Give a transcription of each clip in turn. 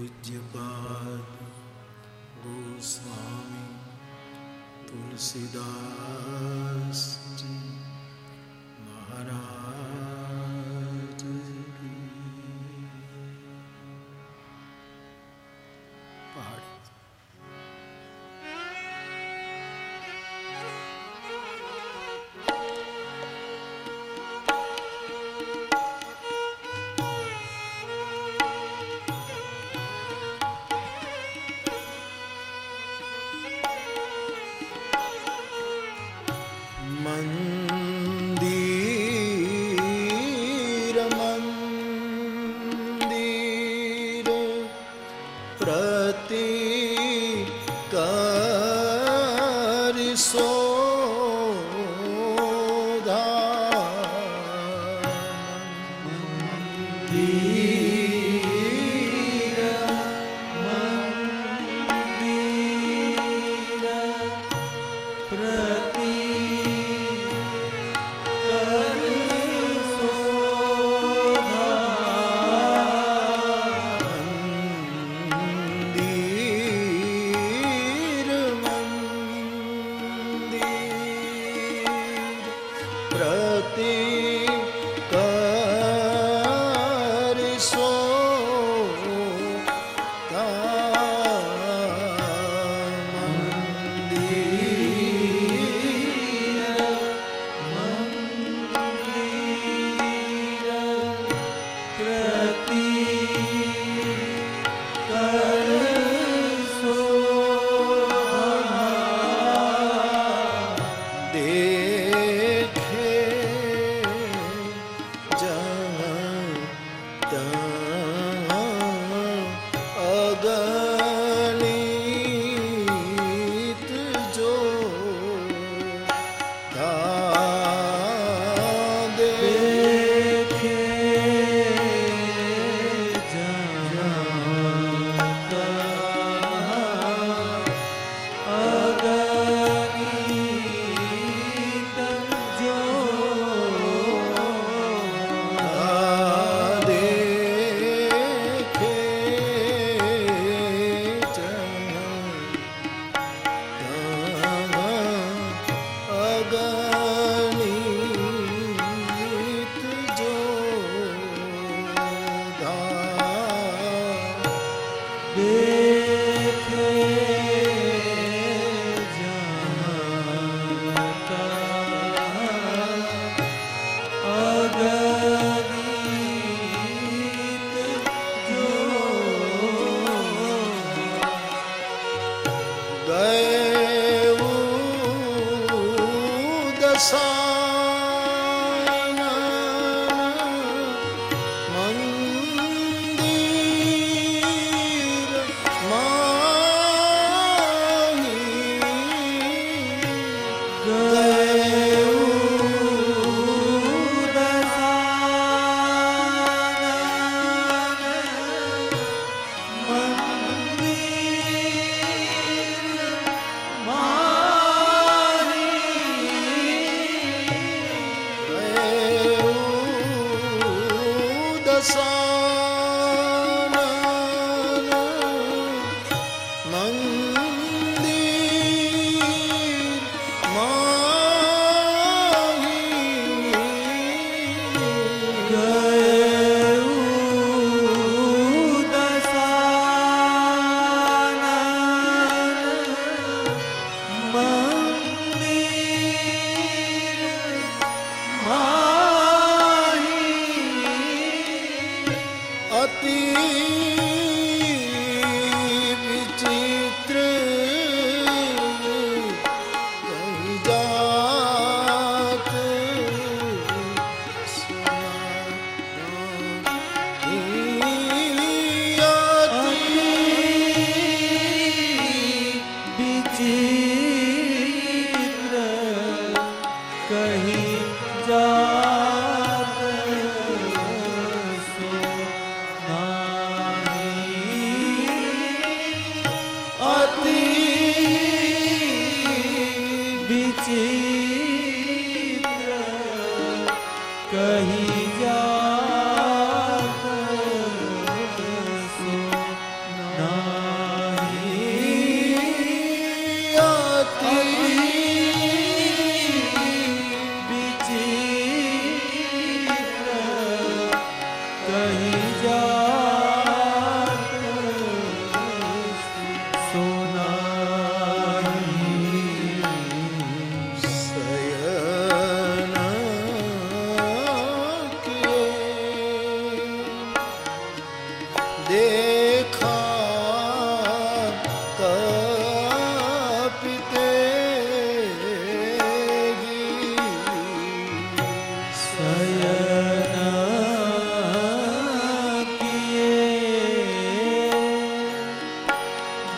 पूज्यपाद गोस्वामी तुलसीदास जी महाराज की पहाड़ी। मंदिर मंदिर प्रति कर सोधा मंदिर मंदिर प्रति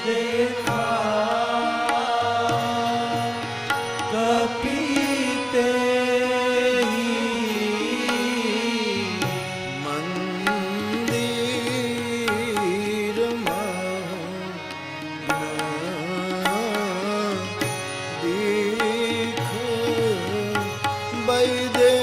देखा कपीते ही मंदिर दीख बैदे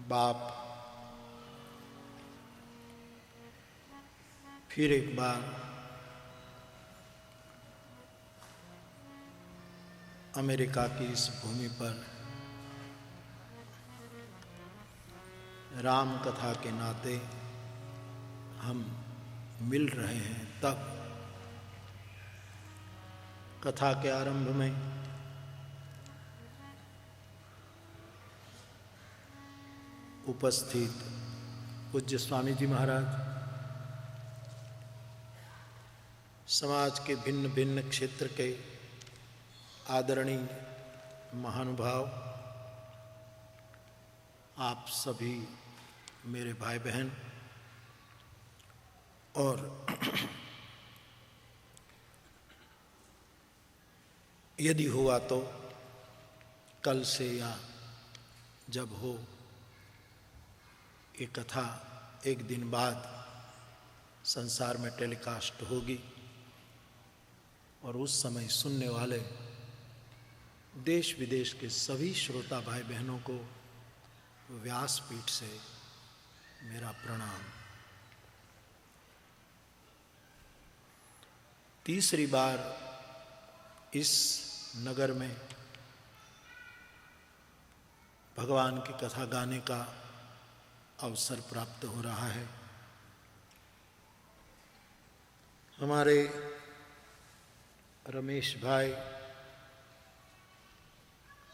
बाप फिर एक बार अमेरिका की इस भूमि पर राम कथा के नाते हम मिल रहे हैं, तब कथा के आरंभ में उपस्थित पूज्य स्वामी जी महाराज, समाज के भिन्न भिन्न क्षेत्र के आदरणीय महानुभाव, आप सभी मेरे भाई बहन, और यदि हुआ तो कल से या जब हो ये कथा एक दिन बाद संसार में टेलीकास्ट होगी और उस समय सुनने वाले देश विदेश के सभी श्रोता भाई बहनों को व्यासपीठ से मेरा प्रणाम। तीसरी बार इस नगर में भगवान की कथा गाने का अवसर प्राप्त हो रहा है। हमारे रमेश भाई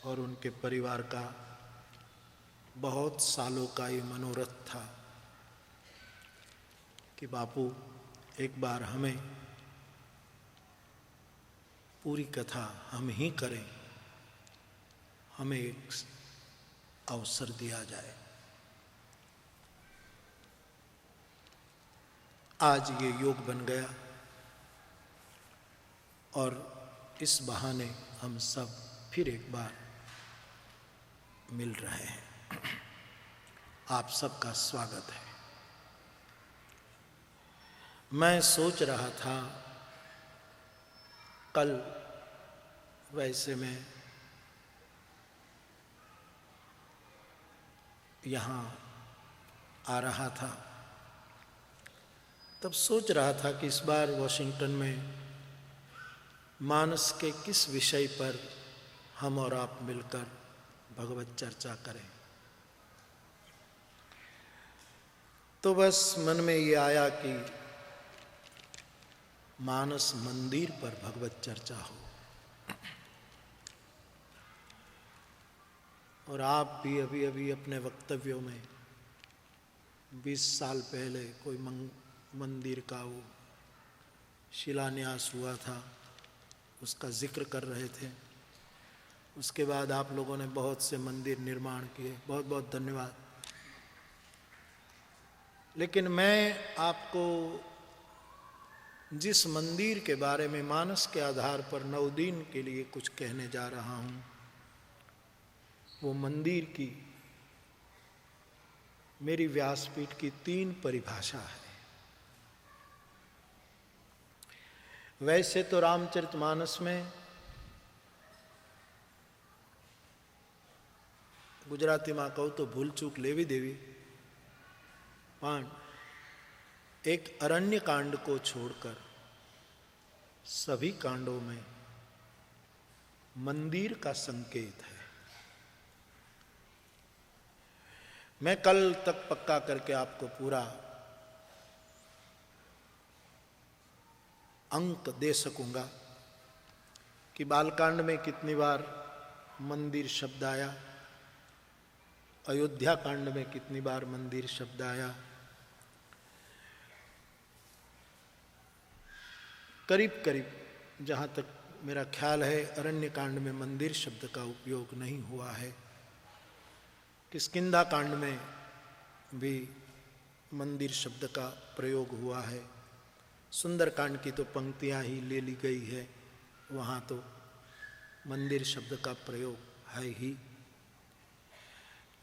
और उनके परिवार का बहुत सालों का ये मनोरथ था कि बापू एक बार हमें पूरी कथा हम ही करें, हमें एक अवसर दिया जाए। आज ये योग बन गया और इस बहाने हम सब फिर एक बार मिल रहे हैं। आप सबका स्वागत है। मैं सोच रहा था कल वैसे मैं यहाँ आ रहा था, तब सोच रहा था कि इस बार वॉशिंगटन में मानस के किस विषय पर हम और आप मिलकर भगवत चर्चा करें। तो बस मन में ये आया कि मानस मंदिर पर भगवत चर्चा हो, और आप भी अभी अभी अपने वक्तव्यों में 20 साल पहले कोई मंदिर का वो शिलान्यास हुआ था, उसका जिक्र कर रहे थे। उसके बाद आप लोगों ने बहुत से मंदिर निर्माण किए, बहुत बहुत धन्यवाद। लेकिन मैं आपको जिस मंदिर के बारे में मानस के आधार पर 9 दिन के लिए कुछ कहने जा रहा हूँ, वो मंदिर की मेरी व्यासपीठ की 3 परिभाषा है। वैसे तो रामचरितमानस में गुजराती में कहूँ तो भूल चूक लेवी देवी, पण एक अरण्य कांड को छोड़कर सभी कांडों में मंदिर का संकेत है। मैं कल तक पक्का करके आपको पूरा अंक दे सकूंगा कि बालकांड में कितनी बार मंदिर शब्द आया, अयोध्या कांड में कितनी बार मंदिर शब्द आया। करीब करीब जहाँ तक मेरा ख्याल है अरण्य कांड में मंदिर शब्द का उपयोग नहीं हुआ है। किष्किंधा कांड में भी मंदिर शब्द का प्रयोग हुआ है। सुंदर कांड की तो पंक्तियाँ ही ले ली गई है, वहाँ तो मंदिर शब्द का प्रयोग है ही।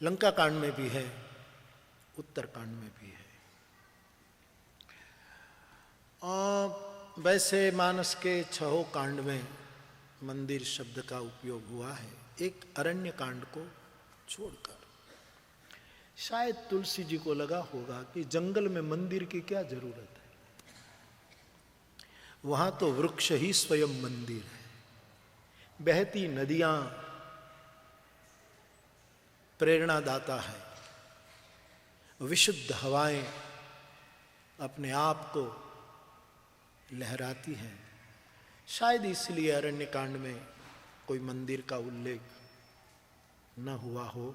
लंका कांड में भी है, उत्तर कांड में भी है। वैसे मानस के 6 कांड में मंदिर शब्द का उपयोग हुआ है, एक अरण्य कांड को छोड़कर। शायद तुलसी जी को लगा होगा कि जंगल में मंदिर की क्या जरूरत है, वहां तो वृक्ष ही स्वयं मंदिर है। बहती नदियां प्रेरणादाता है, विशुद्ध हवाएं अपने आप को लहराती हैं। शायद इसलिए अरण्य कांड में कोई मंदिर का उल्लेख न हुआ हो।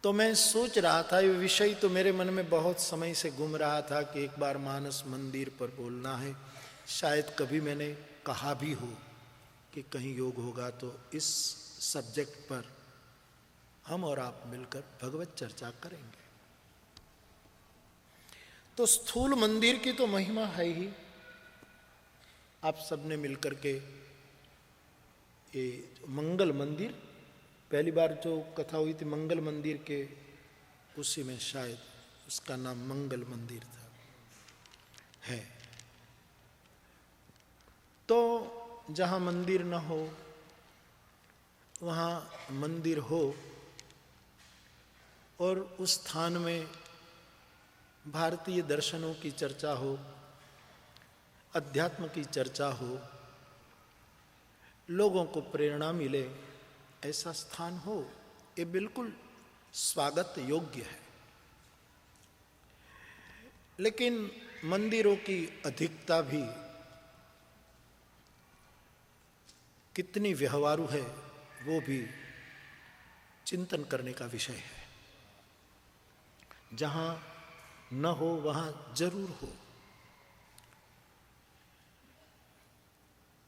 तो मैं सोच रहा था, ये विषय तो मेरे मन में बहुत समय से घूम रहा था कि एक बार मानस मंदिर पर बोलना है। शायद कभी मैंने कहा भी हो कि कहीं योग होगा तो इस सब्जेक्ट पर हम और आप मिलकर भगवत चर्चा करेंगे। तो स्थूल मंदिर की तो महिमा है ही। आप सबने मिलकर के ये मंगल मंदिर, पहली बार जो कथा हुई थी मंगल मंदिर के, उसी में शायद उसका नाम मंगल मंदिर था है। तो जहाँ मंदिर न हो वहाँ मंदिर हो, और उस स्थान में भारतीय दर्शनों की चर्चा हो, अध्यात्म की चर्चा हो, लोगों को प्रेरणा मिले, ऐसा स्थान हो, ये बिल्कुल स्वागत योग्य है। लेकिन मंदिरों की अधिकता भी कितनी व्यवहारु है, वो भी चिंतन करने का विषय है। जहां न हो वहां जरूर हो।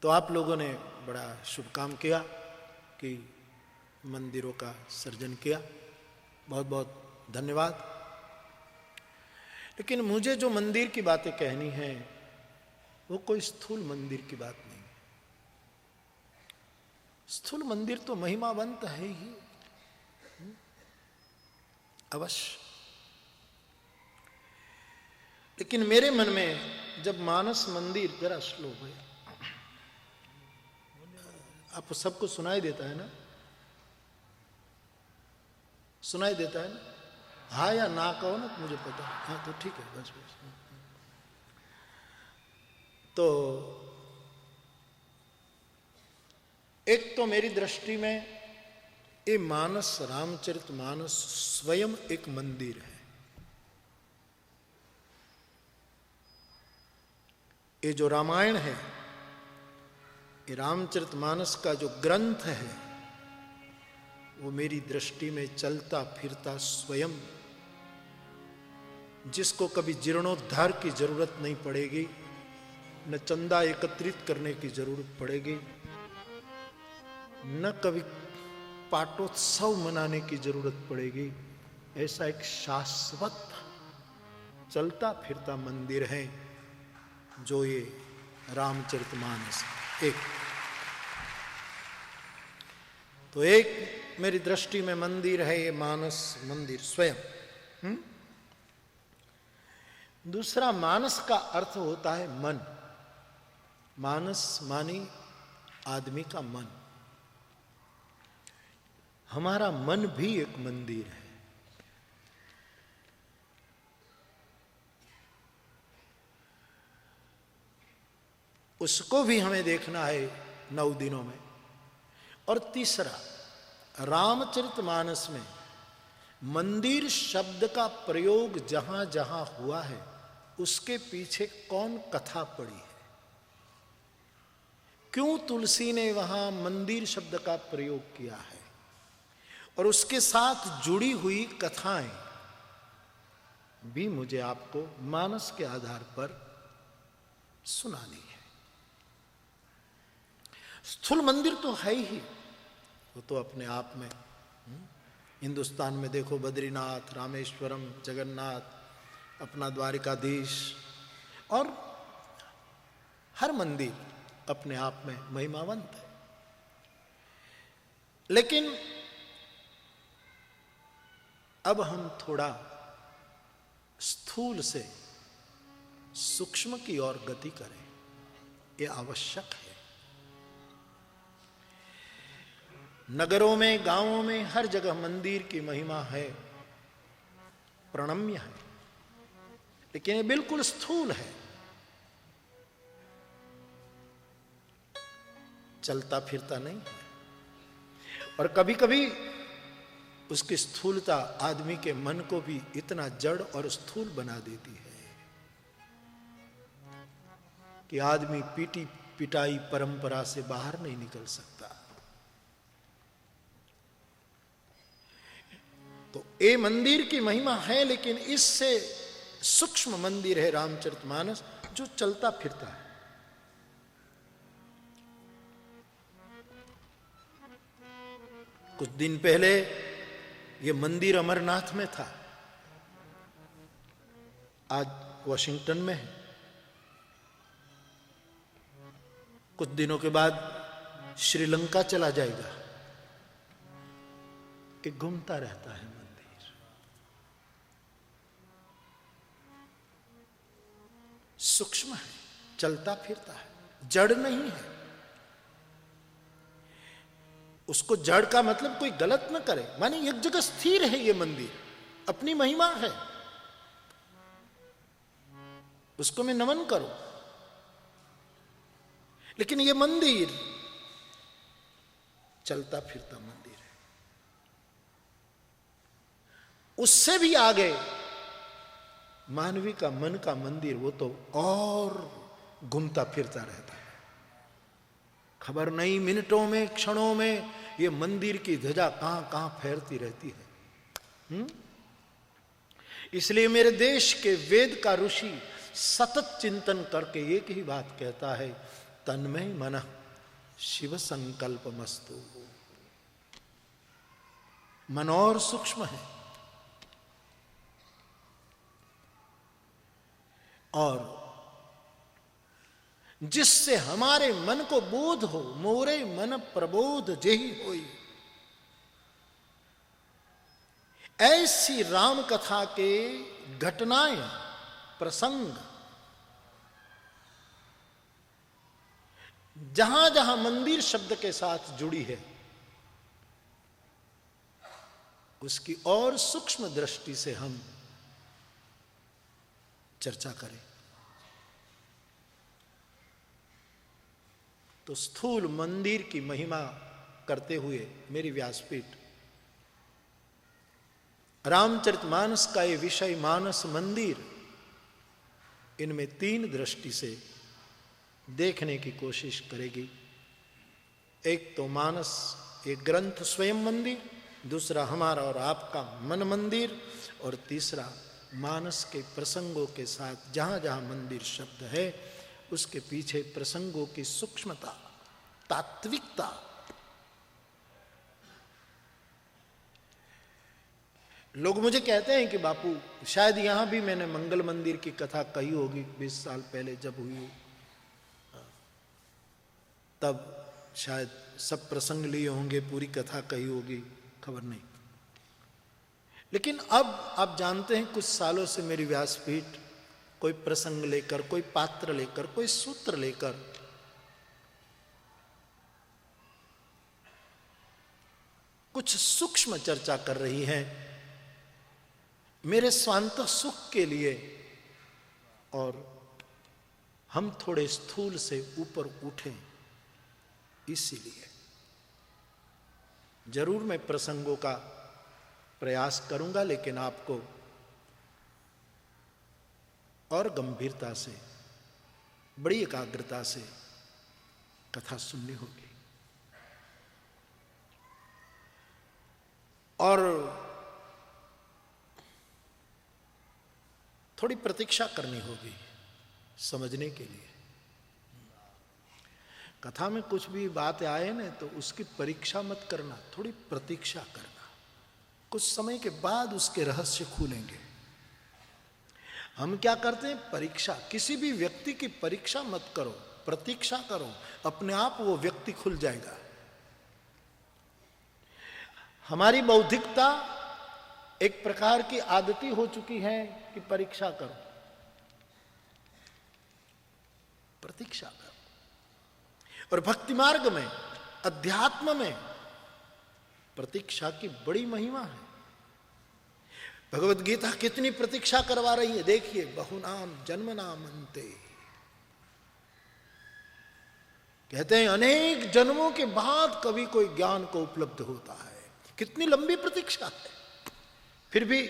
तो आप लोगों ने बड़ा शुभ काम किया कि मंदिरों का सर्जन किया, बहुत बहुत धन्यवाद। लेकिन मुझे जो मंदिर की बातें कहनी है वो कोई स्थूल मंदिर की बात नहीं। स्थूल मंदिर तो महिमावंत है ही अवश्य, लेकिन मेरे मन में जब मानस मंदिर, जरा स्लो भैया, आपको सबको सुनाई देता है ना? सुनाई देता है ना? हाँ या ना कहो ना, मुझे पता। हाँ तो ठीक है, बस बस। तो एक तो मेरी दृष्टि में ये मानस, रामचरितमानस स्वयं एक मंदिर है। ये जो रामायण है, ये रामचरितमानस का जो ग्रंथ है, वो मेरी दृष्टि में चलता फिरता स्वयं, जिसको कभी जीर्णोद्धार की जरूरत नहीं पड़ेगी, न चंदा एकत्रित करने की जरूरत पड़ेगी, न कभी पाटोत्सव मनाने की जरूरत पड़ेगी, ऐसा एक शाश्वत चलता फिरता मंदिर है जो ये रामचरितमानस। एक मेरी दृष्टि में मंदिर है ये मानस मंदिर स्वयं। दूसरा, मानस का अर्थ होता है मन। मानस मानी आदमी का मन। हमारा मन भी एक मंदिर है। उसको भी हमें देखना है 9 दिनों में। और तीसरा, रामचरितमानस में मंदिर शब्द का प्रयोग जहां जहां हुआ है उसके पीछे कौन कथा पड़ी है, क्यों तुलसी ने वहां मंदिर शब्द का प्रयोग किया है, और उसके साथ जुड़ी हुई कथाएं भी मुझे आपको मानस के आधार पर सुनानी है। स्थूल मंदिर तो है ही, वो तो अपने आप में। हिंदुस्तान में देखो, बद्रीनाथ, रामेश्वरम, जगन्नाथ, अपना द्वारिकाधीश, और हर मंदिर अपने आप में महिमावंत है। लेकिन अब हम थोड़ा स्थूल से सूक्ष्म की ओर गति करें, ये आवश्यक है। नगरों में, गांवों में, हर जगह मंदिर की महिमा है, प्रणम्य है, लेकिन ये बिल्कुल स्थूल है, चलता फिरता नहीं है। और कभी कभी उसकी स्थूलता आदमी के मन को भी इतना जड़ और स्थूल बना देती है कि आदमी पीटी पिटाई परंपरा से बाहर नहीं निकल सकता। तो ये मंदिर की महिमा है, लेकिन इससे सूक्ष्म मंदिर है रामचरितमानस, जो चलता फिरता है। कुछ दिन पहले ये मंदिर अमरनाथ में था, आज वॉशिंगटन में है। कुछ दिनों के बाद श्रीलंका चला जाएगा। एक घूमता रहता है मंदिर। सूक्ष्म है, चलता फिरता है, जड़ नहीं है। उसको जड़ का मतलब कोई गलत न करे, माने एक जगह स्थिर है ये मंदिर, अपनी महिमा है, उसको मैं नमन करूं। लेकिन ये मंदिर चलता फिरता मंदिर है। उससे भी आगे मानवी का मन का मंदिर, वो तो और घूमता फिरता रहता है। खबर नहीं, मिनटों में, क्षणों में ये मंदिर की ध्वजा कहां कहां फैलती रहती है। इसलिए मेरे देश के वेद का ऋषि सतत चिंतन करके एक ही बात कहता है तन्मय मनः शिव संकल्पमस्तु। मन और सूक्ष्म है और जिससे हमारे मन को बोध हो, मोरे मन प्रबोध जेहि होई, ऐसी राम कथा के घटनाएं, प्रसंग जहां जहां मंदिर शब्द के साथ जुड़ी है, उसकी और सूक्ष्म दृष्टि से हम चर्चा करें तो स्थूल मंदिर की महिमा करते हुए मेरी व्यासपीठ रामचरितमानस का ये विषय मानस मंदिर, इनमें तीन दृष्टि से देखने की कोशिश करेगी। एक तो मानस, एक ग्रंथ स्वयं मंदिर, दूसरा हमारा और आपका मन मंदिर, और तीसरा मानस के प्रसंगों के साथ जहां जहां मंदिर शब्द है उसके पीछे प्रसंगों की सूक्ष्मता, तात्विकता। लोग मुझे कहते हैं कि बापू शायद यहां भी मैंने मंगल मंदिर की कथा कही होगी 20 साल पहले जब हुई, तब शायद सब प्रसंग लिए होंगे, पूरी कथा कही होगी, खबर नहीं। लेकिन अब आप जानते हैं कुछ सालों से मेरी व्यासपीठ कोई प्रसंग लेकर, कोई पात्र लेकर, कोई सूत्र लेकर कुछ सूक्ष्म चर्चा कर रही है मेरे स्वांत सुख के लिए, और हम थोड़े स्थूल से ऊपर उठें इसीलिए। जरूर मैं प्रसंगों का प्रयास करूंगा, लेकिन आपको और गंभीरता से, बड़ी एकाग्रता से कथा सुननी होगी और थोड़ी प्रतीक्षा करनी होगी समझने के लिए। कथा में कुछ भी बात आए ना तो उसकी परीक्षा मत करना, थोड़ी प्रतीक्षा करना, कुछ समय के बाद उसके रहस्य खुलेंगे। हम क्या करते हैं, परीक्षा, किसी भी व्यक्ति की परीक्षा मत करो, प्रतीक्षा करो, अपने आप वो व्यक्ति खुल जाएगा। हमारी बौद्धिकता एक प्रकार की आदती हो चुकी है कि परीक्षा करो, प्रतीक्षा करो। और भक्ति मार्ग में, अध्यात्म में प्रतीक्षा की बड़ी महिमा है। भगवत गीता कितनी प्रतीक्षा करवा रही है, देखिए, बहुनाम जन्मनाम अन्ते, कहते हैं अनेक जन्मों के बाद कभी कोई ज्ञान को उपलब्ध होता है। कितनी लंबी प्रतीक्षा है, फिर भी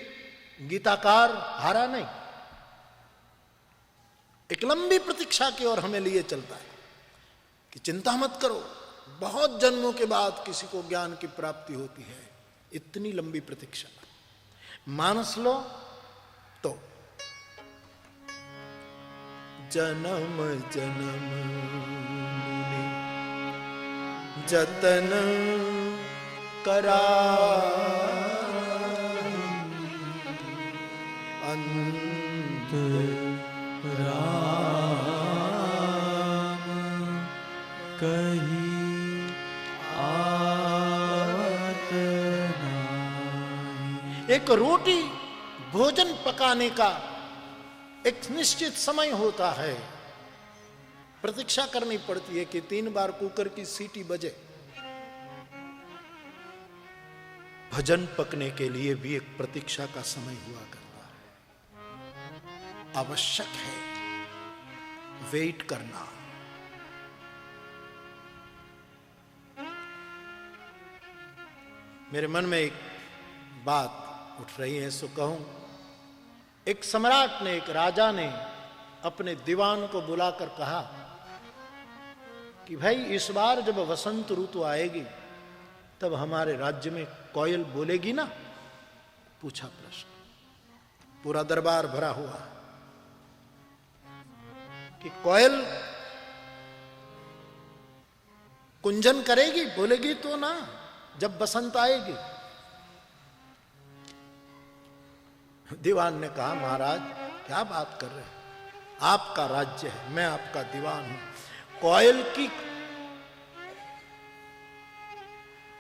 गीताकार हारा नहीं, एक लंबी प्रतीक्षा की ओर हमें लिए चलता है कि चिंता मत करो, बहुत जन्मों के बाद किसी को ज्ञान की प्राप्ति होती है। इतनी लंबी प्रतीक्षा मानस लो तो जन्म जन्म मुनि जतन करा अंत राम कही आवत नाहि। एक रोटी भोजन पकाने का एक निश्चित समय होता है, प्रतीक्षा करनी पड़ती है कि 3 बार कुकर की सीटी बजे। भजन पकने के लिए भी एक प्रतीक्षा का समय हुआ करता है। आवश्यक है वेट करना। मेरे मन में एक बात उठ रही है, सो कहूं। एक सम्राट ने, एक राजा ने अपने दीवान को बुलाकर कहा कि भाई इस बार जब वसंत ऋतु आएगी तब हमारे राज्य में कोयल बोलेगी ना? पूछा प्रश्न। पूरा दरबार भरा हुआ कि कोयल कुंजन करेगी, बोलेगी तो ना जब बसंत आएगी। दीवान ने कहा, महाराज क्या बात कर रहे हैं, आपका राज्य है, मैं आपका दीवान हूं। कोयल की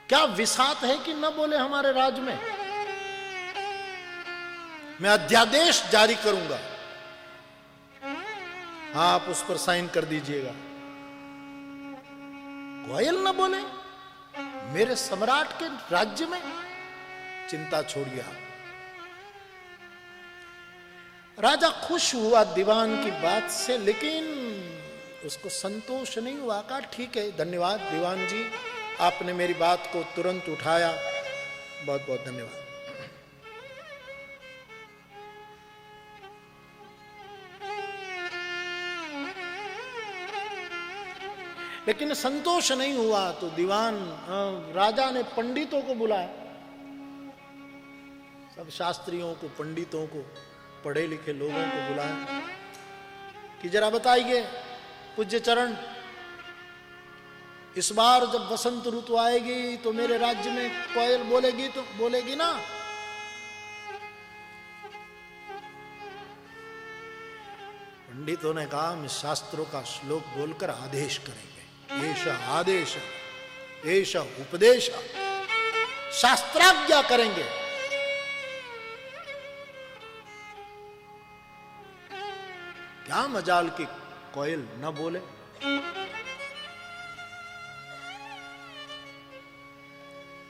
क्या विसात है कि न बोले हमारे राज्य में? मैं अध्यादेश जारी करूंगा, आप उस पर साइन कर दीजिएगा। कोयल न बोले मेरे सम्राट के राज्य में? चिंता छोड़िए आप। राजा खुश हुआ दीवान की बात से, लेकिन उसको संतोष नहीं हुआ। कहा ठीक है, धन्यवाद दीवान जी, आपने मेरी बात को तुरंत उठाया, बहुत बहुत धन्यवाद। लेकिन संतोष नहीं हुआ तो दीवान राजा ने पंडितों को बुलाया, सब शास्त्रियों को, पंडितों को, पढ़े लिखे लोगों को बुलाया कि जरा बताइए पूज्य चरण, इस बार जब बसंत ऋतु आएगी तो मेरे राज्य में कोयल बोलेगी तो बोलेगी ना? पंडितों ने कहा, हम शास्त्रों का श्लोक बोलकर आदेश करेंगे। ऐसा आदेश, ऐसा उपदेश, शास्त्राज्ञा करेंगे। क्या मजाल की कोयल न बोले?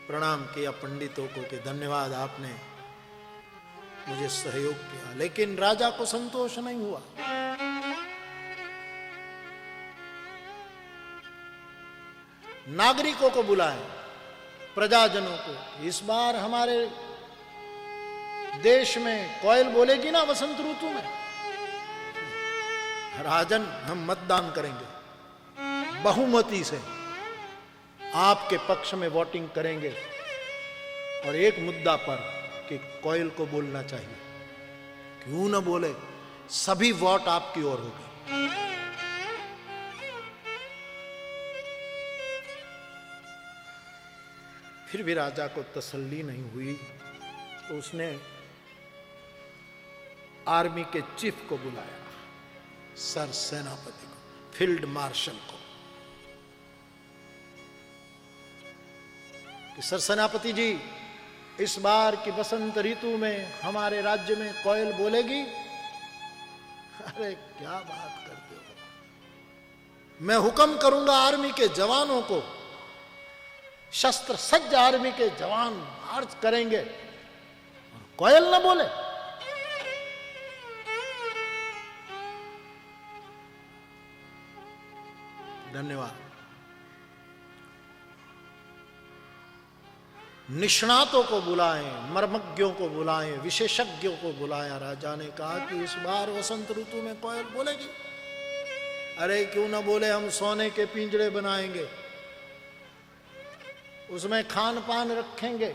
प्रणाम किया पंडितों को कि धन्यवाद, आपने मुझे सहयोग किया। लेकिन राजा को संतोष नहीं हुआ। नागरिकों को बुलाए, प्रजाजनों को, इस बार हमारे देश में कोयल बोलेगी ना वसंत ऋतु में? राजन, हम मतदान करेंगे, बहुमती से आपके पक्ष में वोटिंग करेंगे, और एक मुद्दा पर कि कोयल को बोलना चाहिए। क्यों न बोले, सभी वोट आपकी ओर होंगे। फिर भी राजा को तसल्ली नहीं हुई तो उसने आर्मी के चीफ को बुलाया, सर सेनापति को, फील्ड मार्शल को, कि सर सेनापति जी, इस बार की बसंत ऋतु में हमारे राज्य में कोयल बोलेगी? अरे क्या बात करते हो, मैं हुक्म करूंगा आर्मी के जवानों को, शस्त्र सज्ज आर्मी के जवान मार्च करेंगे, कोयल न बोले? धन्यवाद। निष्णातों को बुलाएं, मर्मज्ञों को बुलाएं, विशेषज्ञों को बुलाया। राजा ने कहा कि इस बार वसंत ऋतु में कोयल बोलेगी? अरे क्यों ना बोले, हम सोने के पिंजरे बनाएंगे, उसमें खान पान रखेंगे,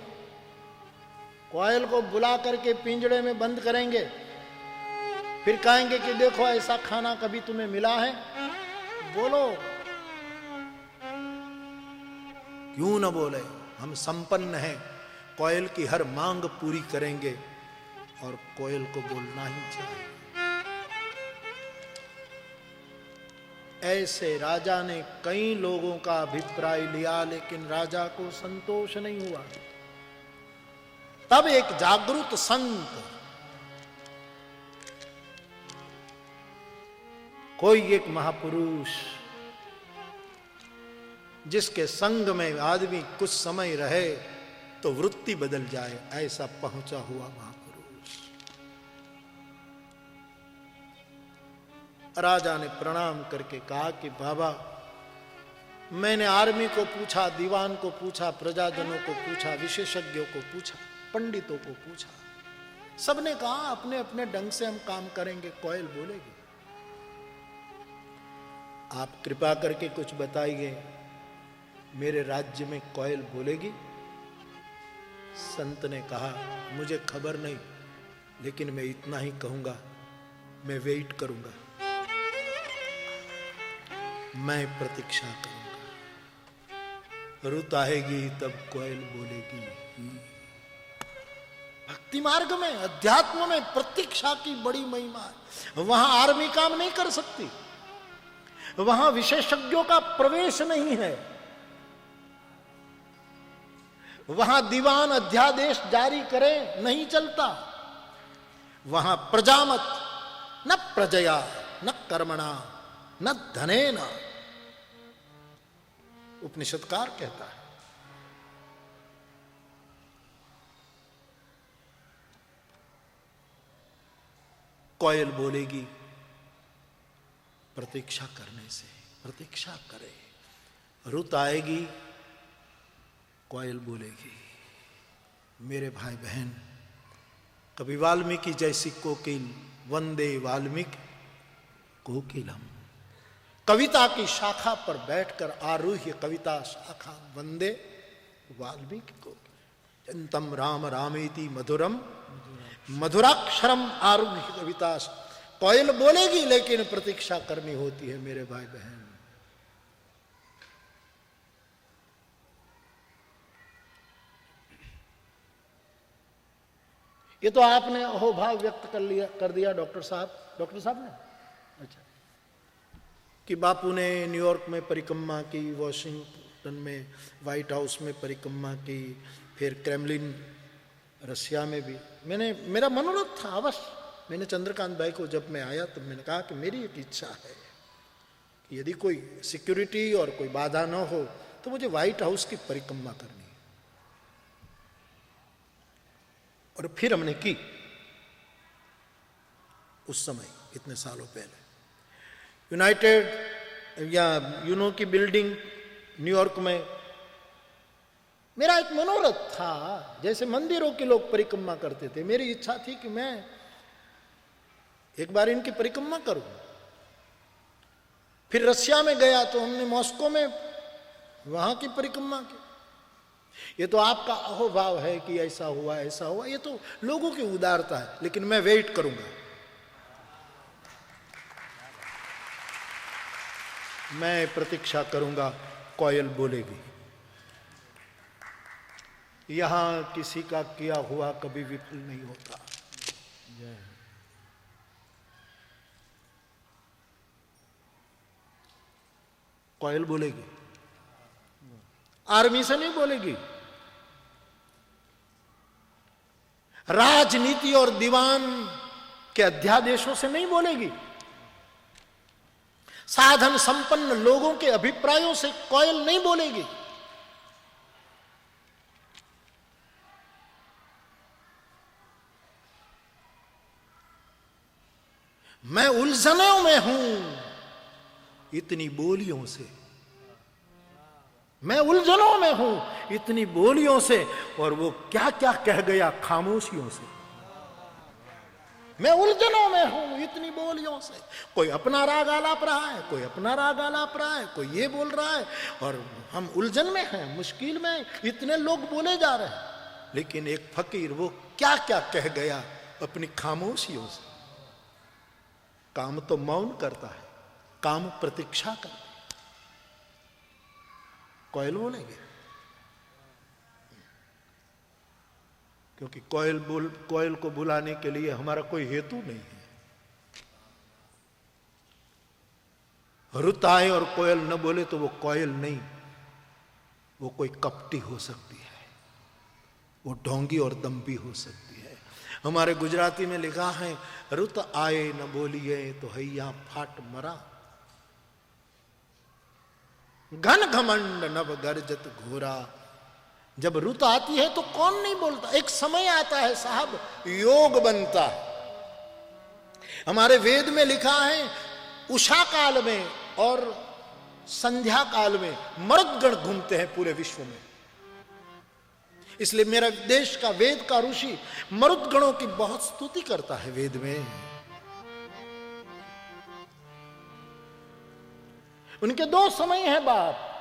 कोयल को बुला करके पिंजरे में बंद करेंगे, फिर कहेंगे कि देखो ऐसा खाना कभी तुम्हें मिला है? बोलो। क्यों न बोले, हम संपन्न हैं, कोयल की हर मांग पूरी करेंगे, और कोयल को बोलना ही चाहिए। ऐसे राजा ने कई लोगों का अभिप्राय लिया, लेकिन राजा को संतोष नहीं हुआ। तब एक जागरूक संत, कोई एक महापुरुष, जिसके संग में आदमी कुछ समय रहे तो वृत्ति बदल जाए, ऐसा पहुंचा हुआ महापुरुष। राजा ने प्रणाम करके कहा कि बाबा, मैंने आर्मी को पूछा, दीवान को पूछा, प्रजाजनों को पूछा, विशेषज्ञों को पूछा, पंडितों को पूछा, सबने कहा अपने अपने ढंग से हम काम करेंगे, कोयल बोलेगी। आप कृपा करके कुछ बताइए, मेरे राज्य में कोयल बोलेगी? संत ने कहा, मुझे खबर नहीं, लेकिन मैं इतना ही कहूंगा, मैं वेट करूंगा, मैं प्रतीक्षा करूंगा। रुत आएगी तब कोयल बोलेगी। भक्ति मार्ग में, अध्यात्म में प्रतीक्षा की बड़ी महिमा है। वहां आर्मी काम नहीं कर सकती, वहां विशेषज्ञों का प्रवेश नहीं है, वहां दीवान अध्यादेश जारी करे नहीं चलता। वहां प्रजामत न प्रजया न कर्मणा न धनेन, उपनिषदकार कहता है। कोयल बोलेगी प्रतीक्षा करने से, प्रतीक्षा करे। रुत आएगी, कोयल बोलेगी। मेरे भाई बहन, कभी वाल्मीकि जैसी कोकिल, वंदे वाल्मीकि कोकिलम, कविता की शाखा पर बैठकर आरूह्य कविता शाखा, वंदे वाल्मीकि कोकिल, जंतम राम रामेति मधुरम मधुराक्षरम आरूह्य कविता। कोयल बोलेगी लेकिन प्रतीक्षा करनी होती है मेरे भाई बहन। ये तो आपने अहोभाव व्यक्त कर दिया डॉक्टर साहब ने। अच्छा, कि बापू ने न्यूयॉर्क में परिक्रमा की, वॉशिंगटन में व्हाइट हाउस में परिक्रमा की, फिर क्रेमलिन रशिया में भी। मेरा मनोरथ था अवश्य। मैंने चंद्रकांत भाई को जब मैं आया तब मैंने कहा कि मेरी एक इच्छा है कि यदि कोई सिक्योरिटी और कोई बाधा न हो तो मुझे व्हाइट हाउस की परिक्रमा करनी है। और फिर हमने की उस समय, इतने सालों पहले, यूनाइटेड या यूनो की बिल्डिंग न्यूयॉर्क में। मेरा एक मनोरथ था, जैसे मंदिरों के लोग परिक्रमा करते थे, मेरी इच्छा थी कि मैं एक बार इनकी परिक्रमा करूं। फिर रशिया में गया तो हमने मॉस्को में वहां की परिक्रमा की। ये तो आपका अहोभाव है कि ऐसा हुआ ऐसा हुआ, ये तो लोगों की उदारता है, लेकिन मैं वेट करूंगा। मैं प्रतीक्षा करूंगा, कोयल बोलेगी। यहां किसी का किया हुआ कभी विफल नहीं होता। कोयल बोलेगी, आर्मी से नहीं बोलेगी, राजनीति और दीवान के अध्यादेशों से नहीं बोलेगी, साधन संपन्न लोगों के अभिप्रायों से कोयल नहीं बोलेगी। मैं उलझनों में हूं इतनी बोलियों से, मैं उलझनों में हूं इतनी बोलियों से, और वो क्या क्या कह गया खामोशियों से। मैं उलझनों में हूं इतनी बोलियों से। कोई अपना राग आलाप रहा है, कोई अपना राग आलाप रहा है, कोई ये बोल रहा है, और हम उलझन में हैं, मुश्किल में। इतने लोग बोले जा रहे हैं, लेकिन एक फकीर वो क्या क्या कह गया अपनी खामोशियों से। काम तो मौन करता है, काम प्रतीक्षा करता है। कोयल बोलेंगे, क्योंकि कोयल को बुलाने के लिए हमारा कोई हेतु नहीं है। रुत आए और कोयल न बोले तो वो कोयल नहीं, वो कोई कपटी हो सकती है, वो ढोंगी और दम्भी हो सकती है। हमारे गुजराती में लिखा है, रुत आए न बोलिए तो हैया फाट मरा, घन घमंड नभ गर्जत घोरा। जब रुत आती है तो कौन नहीं बोलता। एक समय आता है साहब, योग बनता है। हमारे वेद में लिखा है, उषा काल में और संध्या काल में मरुदगण घूमते हैं पूरे विश्व में। इसलिए मेरा देश का वेद का ऋषि मरुदगणों की बहुत स्तुति करता है वेद में। उनके दो समय है बाप।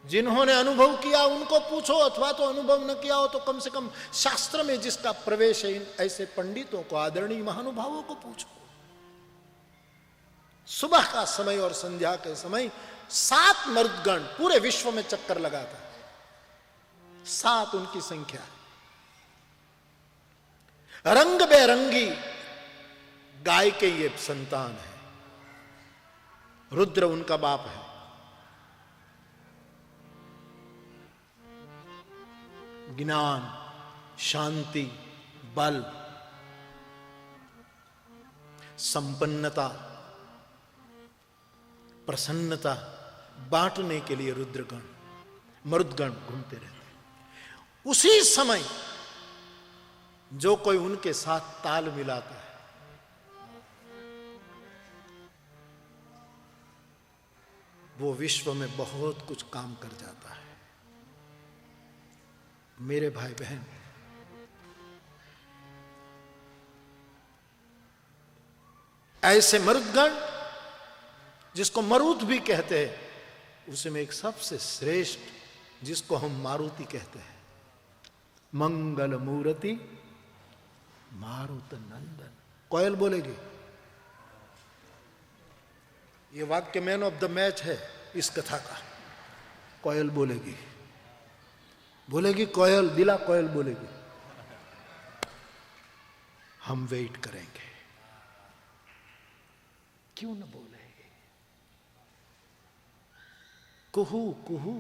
जिन्होंने अनुभव किया उनको पूछो, अथवा तो अनुभव न किया हो तो कम से कम शास्त्र में जिसका प्रवेश है, इन ऐसे पंडितों को, आदरणीय महानुभावों को पूछो। सुबह का समय और संध्या के समय 7 मरुदगण पूरे विश्व में चक्कर लगाता है। 7 उनकी संख्या है। रंग बेरंगी गाय के ये संतान है। रुद्र उनका बाप है। ज्ञान, शांति, बल, संपन्नता, प्रसन्नता बांटने के लिए रुद्रगण, मरुदगण घूमते रहते हैं। उसी समय जो कोई उनके साथ ताल मिलाता है, वो विश्व में बहुत कुछ काम कर जाता है। मेरे भाई बहन, ऐसे मरुदगण जिसको मरुत भी कहते हैं, उसमें एक सबसे श्रेष्ठ जिसको हम मारुति कहते हैं, मंगल मूर्ति मारुत नंदन। कोयल बोलेगी। ये वाक्य मैन ऑफ द मैच है इस कथा का। कोयल बोलेगी, बोलेगी कोयल, दिला कोयल बोलेगी। हम वेट करेंगे, क्यों न बोले। कुहू कुहू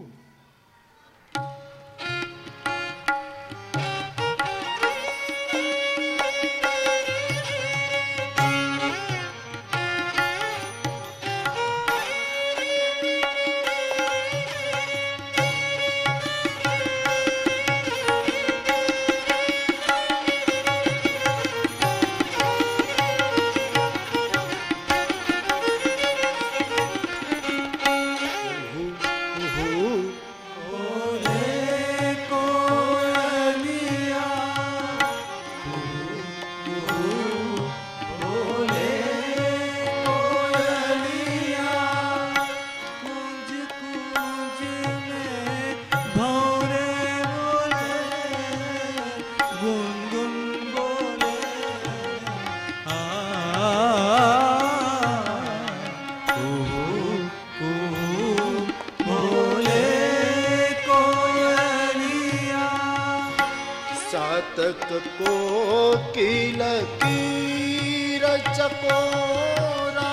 कोकिल कीर चकोरा,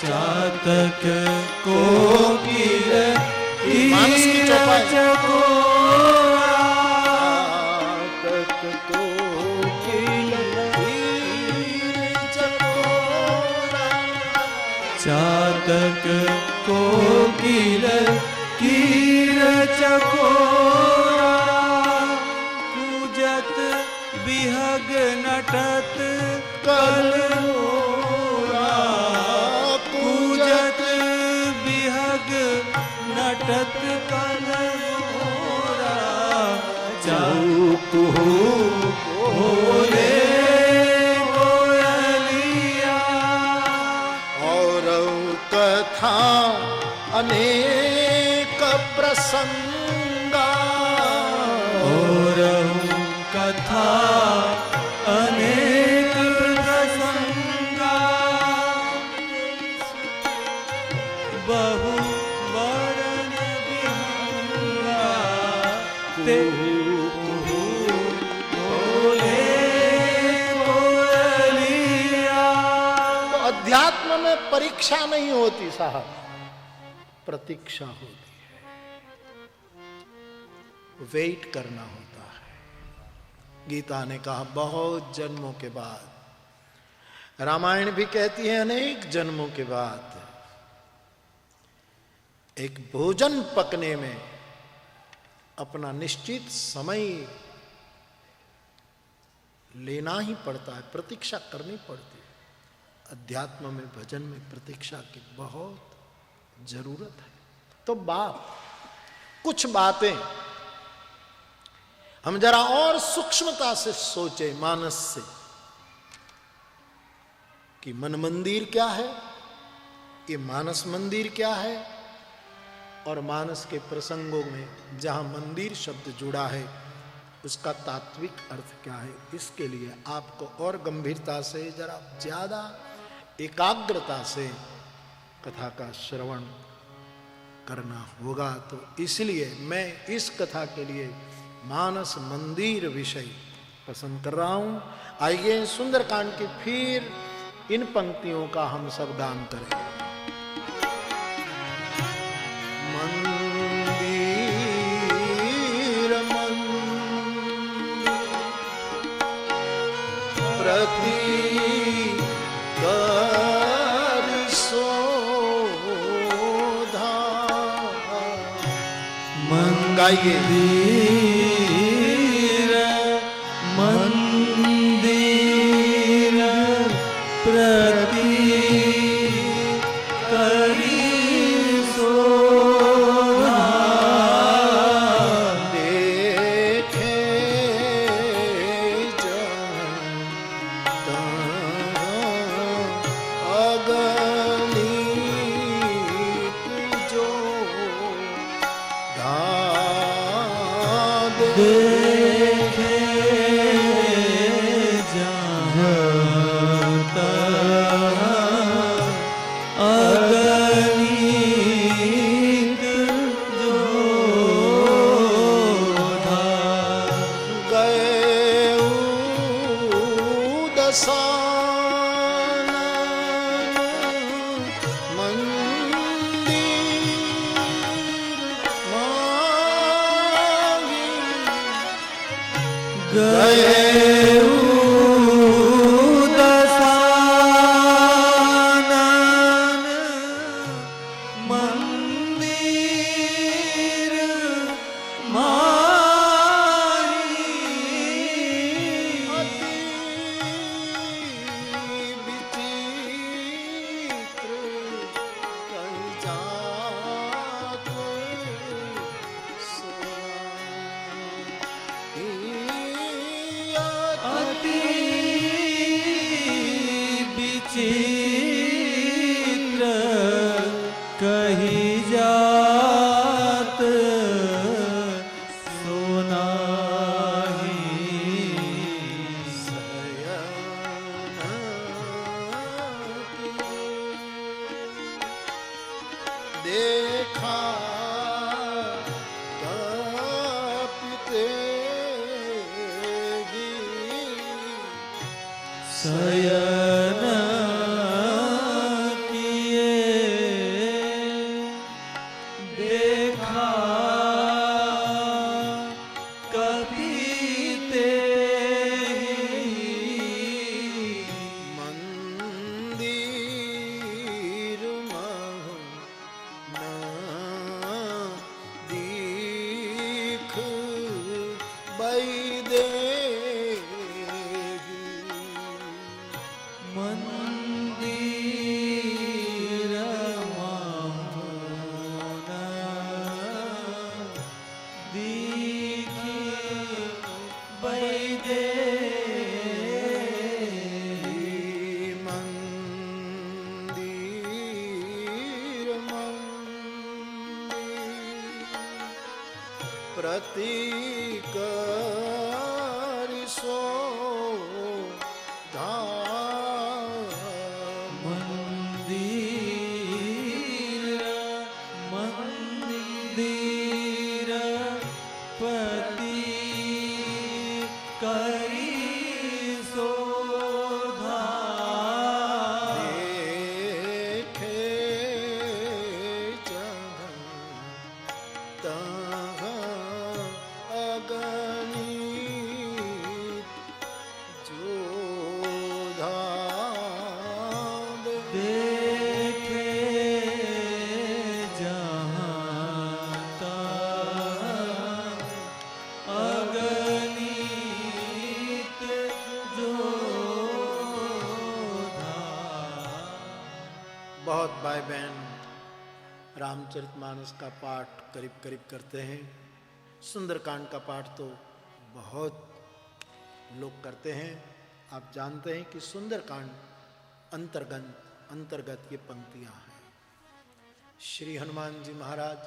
चातक कोकिल मानस की कीर चकोरा, चातक कोकिल कीर चकोरा, चातक कोकिल कीर चकोरा, बिहग नटत कलमोरा, कूजत बिहग नटत कलमोरा, चौकुहू बोले कोयलिया। और कथा अनेक प्रसंगा, और कथा अनेक प्रसंगा, बहु वर्णन विहंगा, कुहू बोले कोयलिया। तो अध्यात्म में परीक्षा नहीं होती साहब, प्रतीक्षा होती है, वेट करना होता है। गीता ने कहा बहुत जन्मों के बाद, रामायण भी कहती है अनेक जन्मों के बाद, एक भोजन पकने में अपना निश्चित समय लेना ही पड़ता है, प्रतीक्षा करनी पड़ती है। अध्यात्म में, भजन में प्रतीक्षा की बहुत जरूरत है। तो कुछ बातें हम जरा और सूक्ष्मता से सोचे मानस से, कि मन मंदिर क्या है, ये मानस मंदिर क्या है, और मानस के प्रसंगों में जहां मंदिर शब्द जुड़ा है उसका तात्विक अर्थ क्या है। इसके लिए आपको और गंभीरता से जरा ज्यादा एकाग्रता से कथा का श्रवण करना होगा। तो इसलिए मैं इस कथा के लिए मानस मंदिर विषय पसंद कर रहा हूं। आइए सुंदरकांड की फिर इन पंक्तियों का हम सब गान करें। मंदिर प्रति गाइए मंदिर प्रति करी शोभा देखे अगणित जो देखे जहाँ तहाँ अगणित जो था गए दसानन मंदिर मांगी गए दसानन मंदिर माही विचित्र कहीं जात अति विचित्र कही जात देखा कपिते शयन किए देखा कपीते मंदिर महु न दीख बैदे मंदिर मौन दीखी बैदे मंदिर प्रतीक मंदिर पति करी शोधा देखे अगणित जोधा देखे जहाँ तहाँ अगणित जोधा। बहुत भाई बहन रामचरितमानस का पाठ करीब करीब करते हैं। सुंदरकांड का पाठ तो बहुत लोग करते हैं। आप जानते हैं कि सुंदरकांड अंतर्गत ये पंक्तियां हैं। श्री हनुमान जी महाराज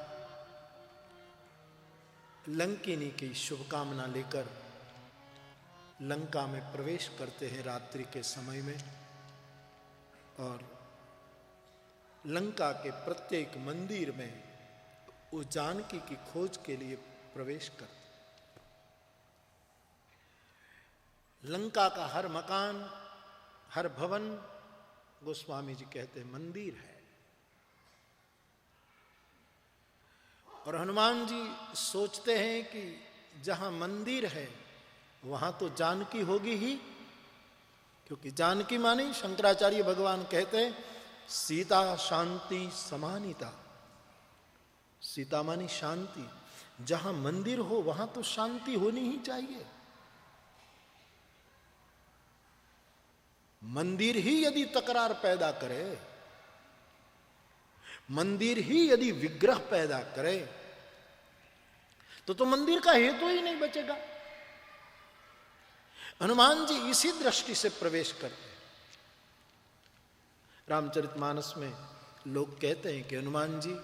लंकिनी की शुभकामना लेकर लंका में प्रवेश करते हैं रात्रि के समय में, और लंका के प्रत्येक मंदिर में वो जानकी की खोज के लिए प्रवेश करते। लंका का हर मकान, हर भवन, गोस्वामी जी कहते हैं मंदिर है। और हनुमान जी सोचते हैं कि जहां मंदिर है वहां तो जानकी होगी ही, क्योंकि जानकी मानी शंकराचार्य भगवान कहते हैं सीता शांति समानिता। सीता मानी शांति, जहां मंदिर हो वहां तो शांति होनी ही चाहिए। मंदिर ही यदि तकरार पैदा करे, मंदिर ही यदि विग्रह पैदा करे, तो मंदिर का हेतु ही नहीं बचेगा। हनुमान जी इसी दृष्टि से प्रवेश करते हैं। रामचरितमानस में लोग कहते हैं कि हनुमान जी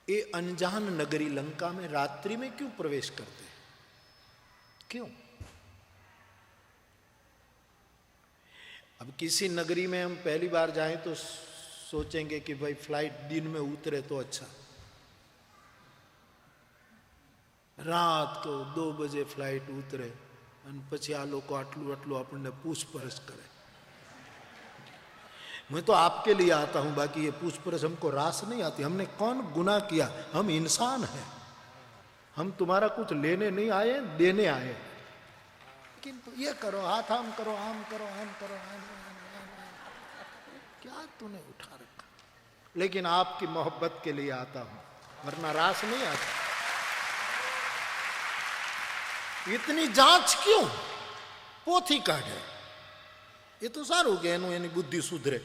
ये अनजान नगरी लंका में रात्रि में क्यों प्रवेश करते हैं? क्यों? अब किसी नगरी में हम पहली बार जाएं तो सोचेंगे कि भाई फ्लाइट दिन में उतरे तो अच्छा, रात को 2 बजे फ्लाइट उतरे અને પછી આ લોકો આટલું આટલું આપણને પૂછપરછ કરે। मैं तो आपके लिए आता हूं, बाकी ये पूछपरछ हमको रास नहीं आती। हमने कौन गुनाह किया? हम इंसान हैं, हम तुम्हारा कुछ लेने नहीं आए, देने आए। लेकिन ये करो, हाथ आम करो, आम करो, आम करो, आम, क्या तूने उठा रखा? लेकिन आपकी मोहब्बत के लिए आता हूं, वरना रास नहीं आता। इतनी जांच क्यों? पोथी काढ़े ये तो सारू के एनु एनी बुद्धि सुधरे।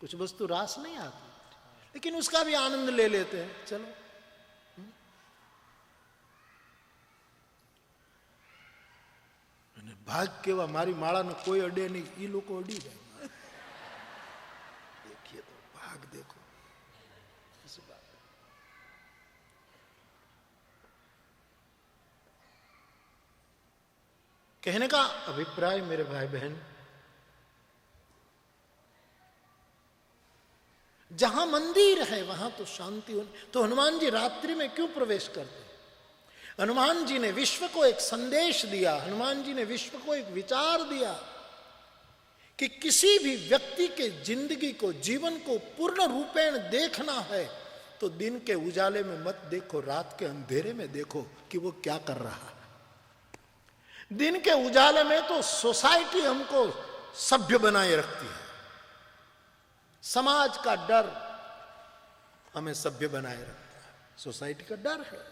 कुछ वस्तु रास नहीं आती, लेकिन उसका भी आनंद ले लेते हैं। चलो, भाग केवा मारी माला ने कोई अडे नहीं, ये लोग अड़ी जाए। देखिए तो भाग देखो, इस बात कहने का अभिप्राय मेरे भाई बहन, जहां मंदिर है वहां तो शांति होनी। तो हनुमान जी रात्रि में क्यों प्रवेश करते? हनुमान जी ने विश्व को एक संदेश दिया, हनुमान जी ने विश्व को एक विचार दिया कि किसी भी व्यक्ति के जिंदगी को, जीवन को पूर्ण रूपेण देखना है तो दिन के उजाले में मत देखो, रात के अंधेरे में देखो कि वो क्या कर रहा है। दिन के उजाले में तो सोसाइटी हमको सभ्य बनाए रखती है, समाज का डर हमें सभ्य बनाए रखता है, सोसाइटी का डर है।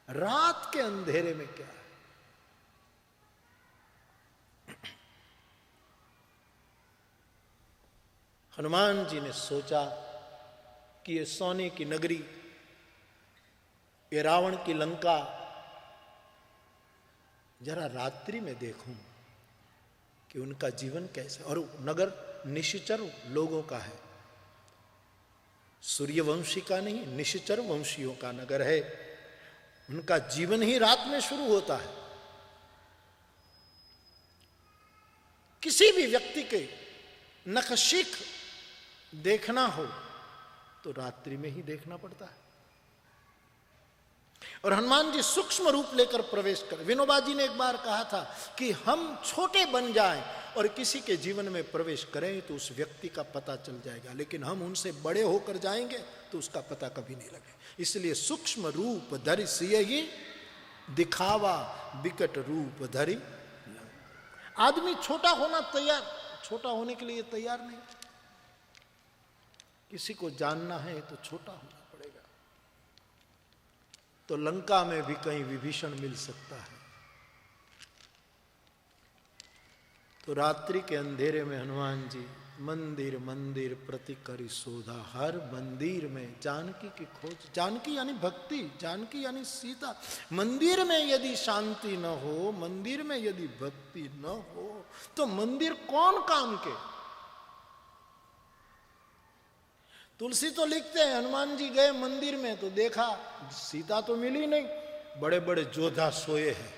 रात के अंधेरे में क्या है? हनुमान जी ने सोचा कि ये सोने की नगरी, ये रावण की लंका जरा रात्रि में देखूं कि उनका जीवन कैसे। और नगर निश्चर लोगों का है, सूर्यवंशी का नहीं, निश्चर वंशियों का नगर है। उनका जीवन ही रात में शुरू होता है। किसी भी व्यक्ति के नखशिख देखना हो तो रात्रि में ही देखना पड़ता है। और हनुमान जी सूक्ष्म रूप लेकर प्रवेश कर। विनोबा जी ने एक बार कहा था कि हम छोटे बन जाएं और किसी के जीवन में प्रवेश करें तो उस व्यक्ति का पता चल जाएगा, लेकिन हम उनसे बड़े होकर जाएंगे तो उसका पता कभी नहीं लगेगा। इसलिए सूक्ष्म रूप धरि सियहि दिखावा विकट रूप धरि। आदमी छोटा होना तैयार, छोटा होने के लिए तैयार नहीं। किसी को जानना है तो छोटा होना पड़ेगा। तो लंका में भी कहीं विभीषण मिल सकता है। तो रात्रि के अंधेरे में हनुमान जी मंदिर मंदिर प्रति करी शोधा, हर मंदिर में जानकी की खोज। जानकी यानी भक्ति, जानकी यानी सीता। मंदिर में यदि शांति न हो, मंदिर में यदि भक्ति न हो तो मंदिर कौन काम के? तुलसी तो लिखते हैं हनुमान जी गए मंदिर में तो देखा सीता तो मिली नहीं, बड़े बड़े योद्धा सोए हैं।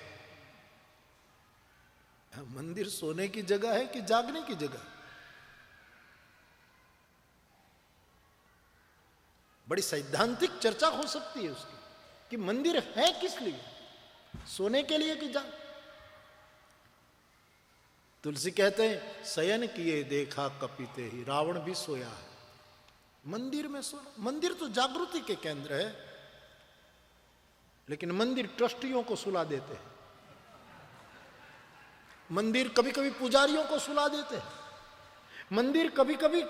मंदिर सोने की जगह है कि जागने की जगह? बड़ी सैद्धांतिक चर्चा हो सकती है उसकी कि मंदिर है किस लिए, सोने के लिए कि जाग। तुलसी कहते हैं शयन किए देखा कपिते ही, रावण भी सोया है, मंदिर में सोना। मंदिर तो जागृति के केंद्र है, लेकिन मंदिर ट्रस्टियों को सुला देते हैं, मंदिर कभी कभी पुजारियों को सुला देते हैं, मंदिर कभी कभी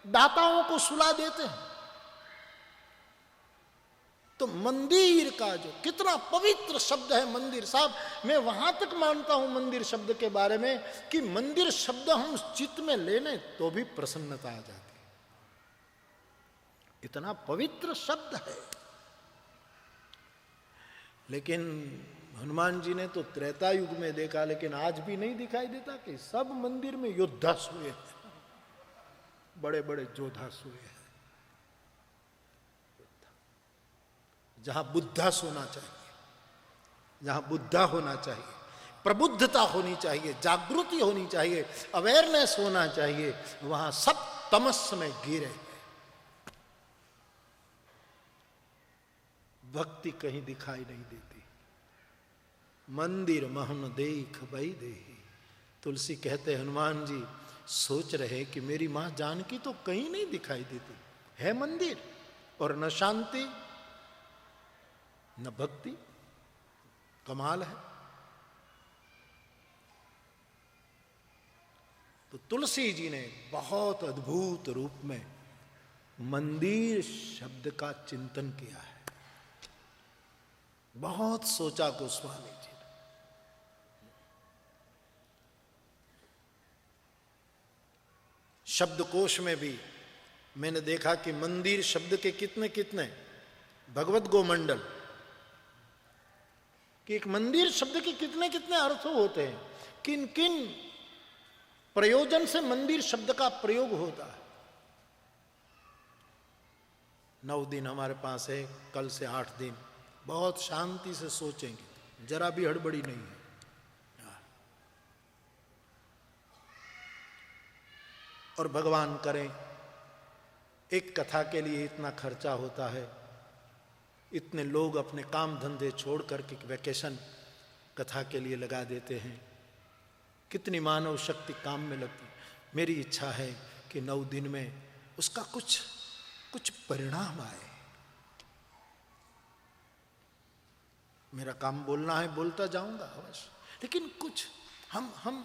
दाताओं को सुला देते हैं। तो मंदिर का जो कितना पवित्र शब्द है मंदिर साहब, मैं वहां तक मानता हूं मंदिर शब्द के बारे में कि मंदिर शब्द हम चित्त में लेने तो भी प्रसन्नता आ जाती, इतना पवित्र शब्द है। लेकिन हनुमान जी ने तो त्रेता युग में देखा, लेकिन आज भी नहीं दिखाई देता कि सब मंदिर में योद्धा सोए हैं, बड़े बड़े योद्धा सोए हैं। जहां बुद्धा सोना चाहिए, जहां बुद्धा होना चाहिए, प्रबुद्धता होनी चाहिए, जागृति होनी चाहिए, अवेयरनेस होना चाहिए, वहां सब तमस में गिरे हैं। भक्ति कहीं दिखाई नहीं देती। मंदिर महन देख बई देही, तुलसी कहते हनुमान जी सोच रहे कि मेरी मां जानकी तो कहीं नहीं दिखाई देती है मंदिर, और न शांति न भक्ति, कमाल है। तो तुलसी जी ने बहुत अद्भुत रूप में मंदिर शब्द का चिंतन किया है, बहुत सोचा गोस्वामी जी ने। शब्दकोश में भी मैंने देखा कि मंदिर शब्द के कितने कितने भगवत गोमंडल, कि एक मंदिर शब्द के कितने कितने अर्थ होते हैं, किन किन प्रयोजन से मंदिर शब्द का प्रयोग होता है। 9 दिन हमारे पास है, कल से 8 दिन बहुत शांति से सोचेंगे, जरा भी हड़बड़ी नहीं है। और भगवान करें, एक कथा के लिए इतना खर्चा होता है, इतने लोग अपने काम धंधे छोड़ करके वैकेशन कथा के लिए लगा देते हैं, कितनी मानव शक्ति काम में लगती। मेरी इच्छा है कि 9 दिन में उसका कुछ परिणाम आए। मेरा काम बोलना है, बोलता जाऊंगा अवश्य, लेकिन कुछ हम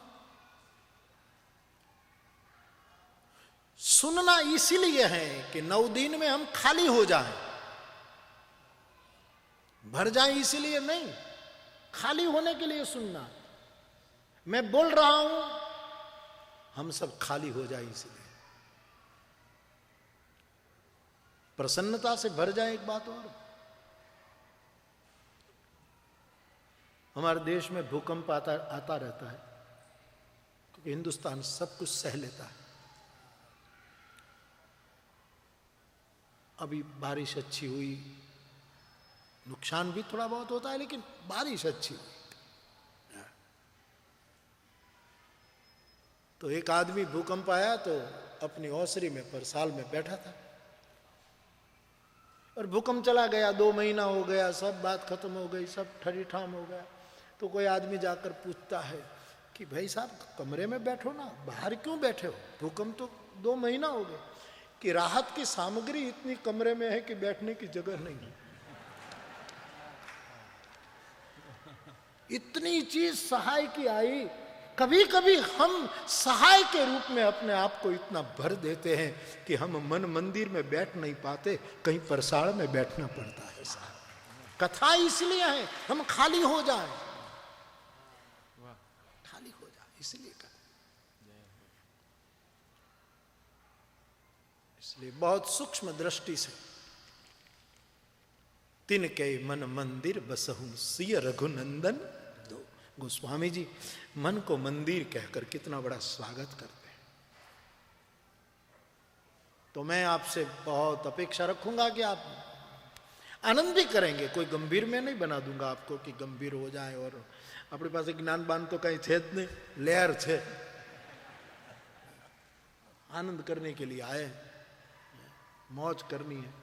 सुनना इसीलिए है कि 9 दिन में हम खाली हो जाएं, भर जाए इसीलिए नहीं, खाली होने के लिए सुनना। मैं बोल रहा हूं, हम सब खाली हो जाए इसलिए, प्रसन्नता से भर जाए। एक बात और, हमारे देश में भूकंप आता रहता है, क्योंकि हिंदुस्तान सब कुछ सह लेता है। अभी बारिश अच्छी हुई, नुकसान भी थोड़ा बहुत होता है, लेकिन बारिश अच्छी हुई। तो एक आदमी भूकंप आया तो अपनी ओसरी में परसाल में बैठा था, और भूकंप चला गया, 2 महीना हो गया, सब बात खत्म हो गई, सब ठरी ठाम हो गया। तो कोई आदमी जाकर पूछता है कि भाई साहब कमरे में बैठो ना, बाहर क्यों बैठे हो, भूकंप तो 2 महीना हो गए। कि राहत की सामग्री इतनी कमरे में है कि बैठने की जगह नहीं है। इतनी चीज सहाय की आई, कभी कभी हम सहाय के रूप में अपने आप को इतना भर देते हैं कि हम मन मंदिर में बैठ नहीं पाते, कहीं परसाड़ में बैठना पड़ता है। साहब कथा इसलिए है हम खाली हो जाए, खाली हो जाए इसलिए कथा। इसलिए बहुत सूक्ष्म दृष्टि से तिनके मन मंदिर बसहु सिय रघुनंदन दो। गोस्वामी जी मन को मंदिर कहकर कितना बड़ा स्वागत करते हैं। तो मैं आपसे बहुत अपेक्षा रखूंगा कि आनंद भी करेंगे, कोई गंभीर में नहीं बना दूंगा आपको कि गंभीर हो जाए। और अपने पास ज्ञान बान तो कहीं छेद नहीं, लेयर छे, आनंद करने के लिए आए, मौज करनी है।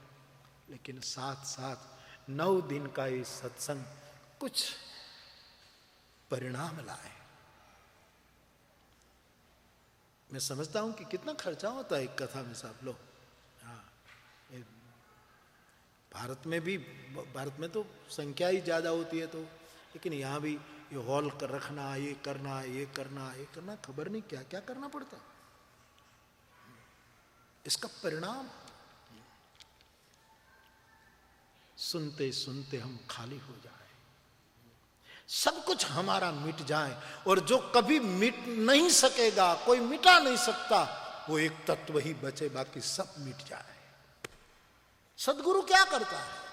लेकिन साथ साथ 9 दिन का ये सत्संग कुछ परिणाम लाए। मैं समझता हूं कि कितना खर्चा होता है एक कथा में साहब लोग। हाँ, भारत में तो संख्या ही ज्यादा होती है, तो लेकिन यहाँ भी ये हॉल कर रखना, ये करना, ये करना, ये करना, खबर नहीं क्या क्या करना पड़ता। इसका परिणाम सुनते सुनते हम खाली हो जाए, सब कुछ हमारा मिट जाए, और जो कभी मिट नहीं सकेगा, कोई मिटा नहीं सकता, वो एक तत्व ही बचे, बाकी सब मिट जाए। सदगुरु क्या करता है?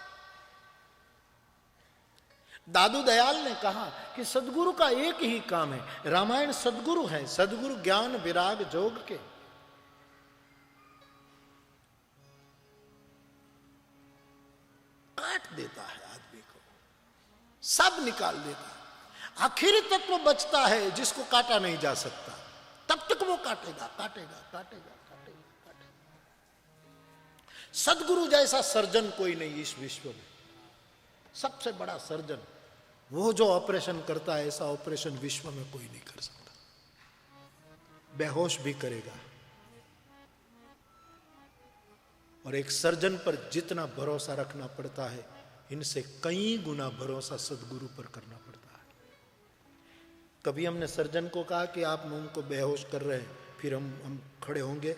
दादू दयाल ने कहा कि सदगुरु का एक ही काम है, रामायण सदगुरु है, सदगुरु ज्ञान विराग जोग के। काट देता है आदमी को, सब निकाल देता है। आखिरी तत्व बचता है जिसको काटा नहीं जा सकता, तब तक वो काटेगा काटेगा काटेगा काटेगा काटेगा। सदगुरु जैसा सर्जन कोई नहीं इस विश्व में, सबसे बड़ा सर्जन। वो जो ऑपरेशन करता है, ऐसा ऑपरेशन विश्व में कोई नहीं कर सकता। बेहोश भी करेगा। और एक सर्जन पर जितना भरोसा रखना पड़ता है, इनसे कई गुना भरोसा सदगुरु पर करना पड़ता है। कभी हमने सर्जन को कहा कि आप उनको बेहोश कर रहे हैं, फिर हम खड़े होंगे?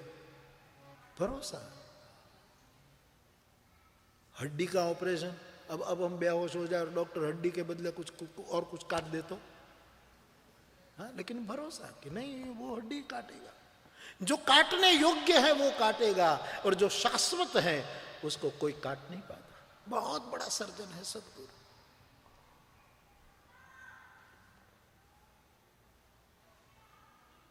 भरोसा। हड्डी का ऑपरेशन, अब हम बेहोश हो जाए और डॉक्टर हड्डी के बदले कुछ काट दे तो, हाँ, लेकिन भरोसा कि नहीं, वो हड्डी काटेगा। जो काटने योग्य है वो काटेगा, और जो शाश्वत है उसको कोई काट नहीं पाता। बहुत बड़ा सर्जन है सदगुरु।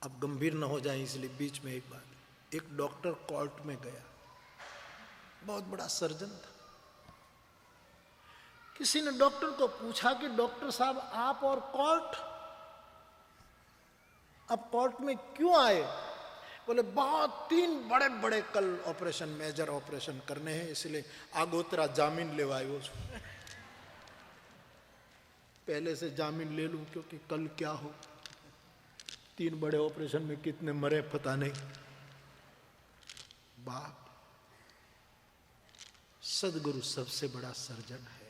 अब गंभीर न हो जाए इसलिए बीच में एक बात, एक डॉक्टर कोर्ट में गया, बहुत बड़ा सर्जन था। किसी ने डॉक्टर को पूछा कि डॉक्टर साहब आप और कोर्ट, अब कोर्ट में क्यों आए? बोले बहुत 3 बड़े बड़े कल ऑपरेशन, मेजर ऑपरेशन करने हैं, इसलिए आगोतरा जामीन लेवाए। वो पहले से जामीन ले लूं, क्योंकि कल क्या हो, 3 बड़े ऑपरेशन में कितने मरे पता नहीं। बाप, सदगुरु सबसे बड़ा सर्जन है।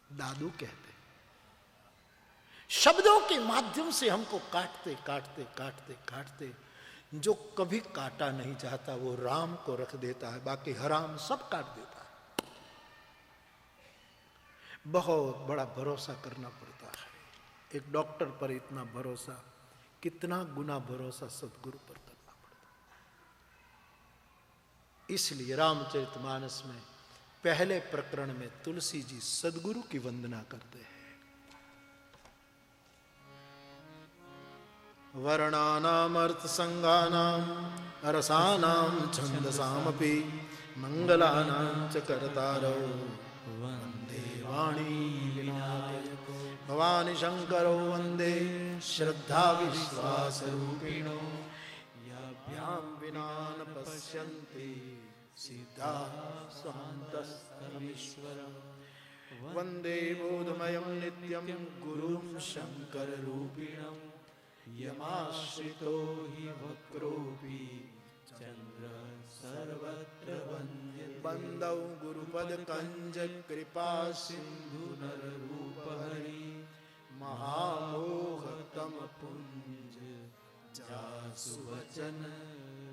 दादू कहते शब्दों के माध्यम से हमको काटते काटते काटते काटते, जो कभी काटा नहीं चाहता वो राम को रख देता है, बाकी हराम सब काट देता है। बहुत बड़ा भरोसा करना पड़ता है। एक डॉक्टर पर इतना भरोसा, कितना गुना भरोसा सदगुरु पर करना पड़ता है। इसलिए रामचरितमानस में पहले प्रकरण में तुलसी जी सदगुरु की वंदना करते हैं। वर्णानाम अर्थ संगानाम रसानाम छंदसामपि मंगलानां च कर्तारौ वंदे वाणी विनायको भवानी शंकरो वंदे श्रद्धा विश्वास रूपिणो याभ्यां विना न पश्यन्ति सीता स्वान्तस्तमीश्वरम् वंदे बोधमयं नित्यं गुरुं शंकर रूपिणम् यमाश्रितो हि वक्रोऽपि चंद्र सर्वत्र वंदौ गुरुपद कंज कृपा सिंधु नर रूप हरि महामोह तम पुंज जासु वचन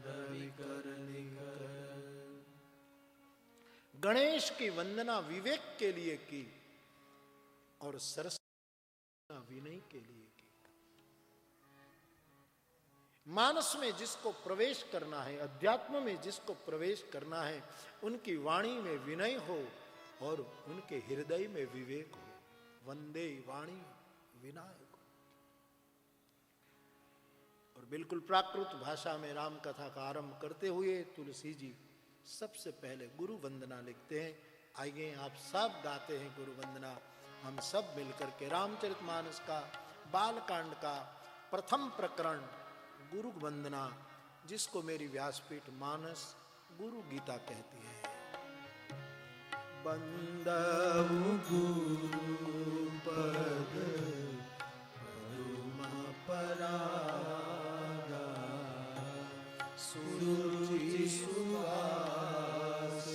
रवि कर निकर। गणेश की वंदना विवेक के लिए की और सरस्वती विनय के लिए की। मानस में जिसको प्रवेश करना है, अध्यात्म में जिसको प्रवेश करना है, उनकी वाणी में विनय हो और उनके हृदय में विवेक हो। वंदे वाणी विनायक। और बिल्कुल प्राकृत भाषा में राम कथा का आरंभ करते हुए तुलसी जी सबसे पहले गुरु वंदना लिखते हैं आइए आप सब गाते हैं गुरु वंदना, हम सब मिलकर के रामचरितमानस का बालकांड का प्रथम प्रकरण गुरु वंदना, जिसको मेरी व्यासपीठ मानस गुरु गीता कहती है। बंदऊ गुरु पद पदुम परागा, सुरुचि सुवास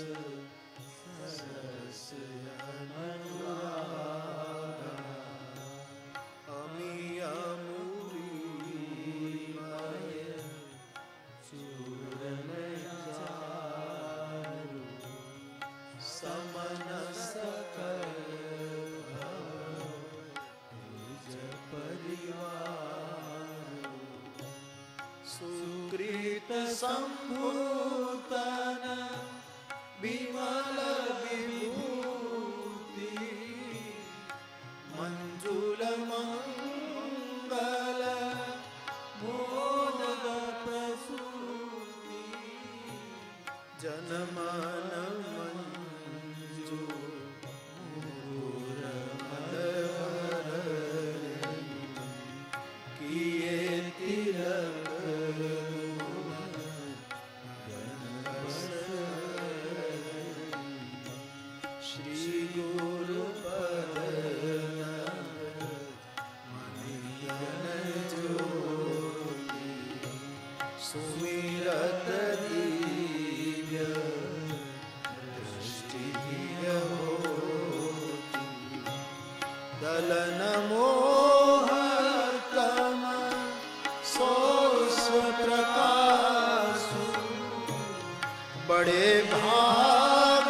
सरस अनुरागा, अमिय मुरीमय चूर्ण चारु, समन सकल निज परिवार, सुकृत संभूतन विमल विभूति, मंजुल मंगल मोदक प्रसूति, जनमन मंजू किए तिलक श्री गुरु पद मनियन ज्योति, सुमिरत दिव्य दृष्टि होती, दलन मोहतम सोस प्रकाशु, बड़े भाग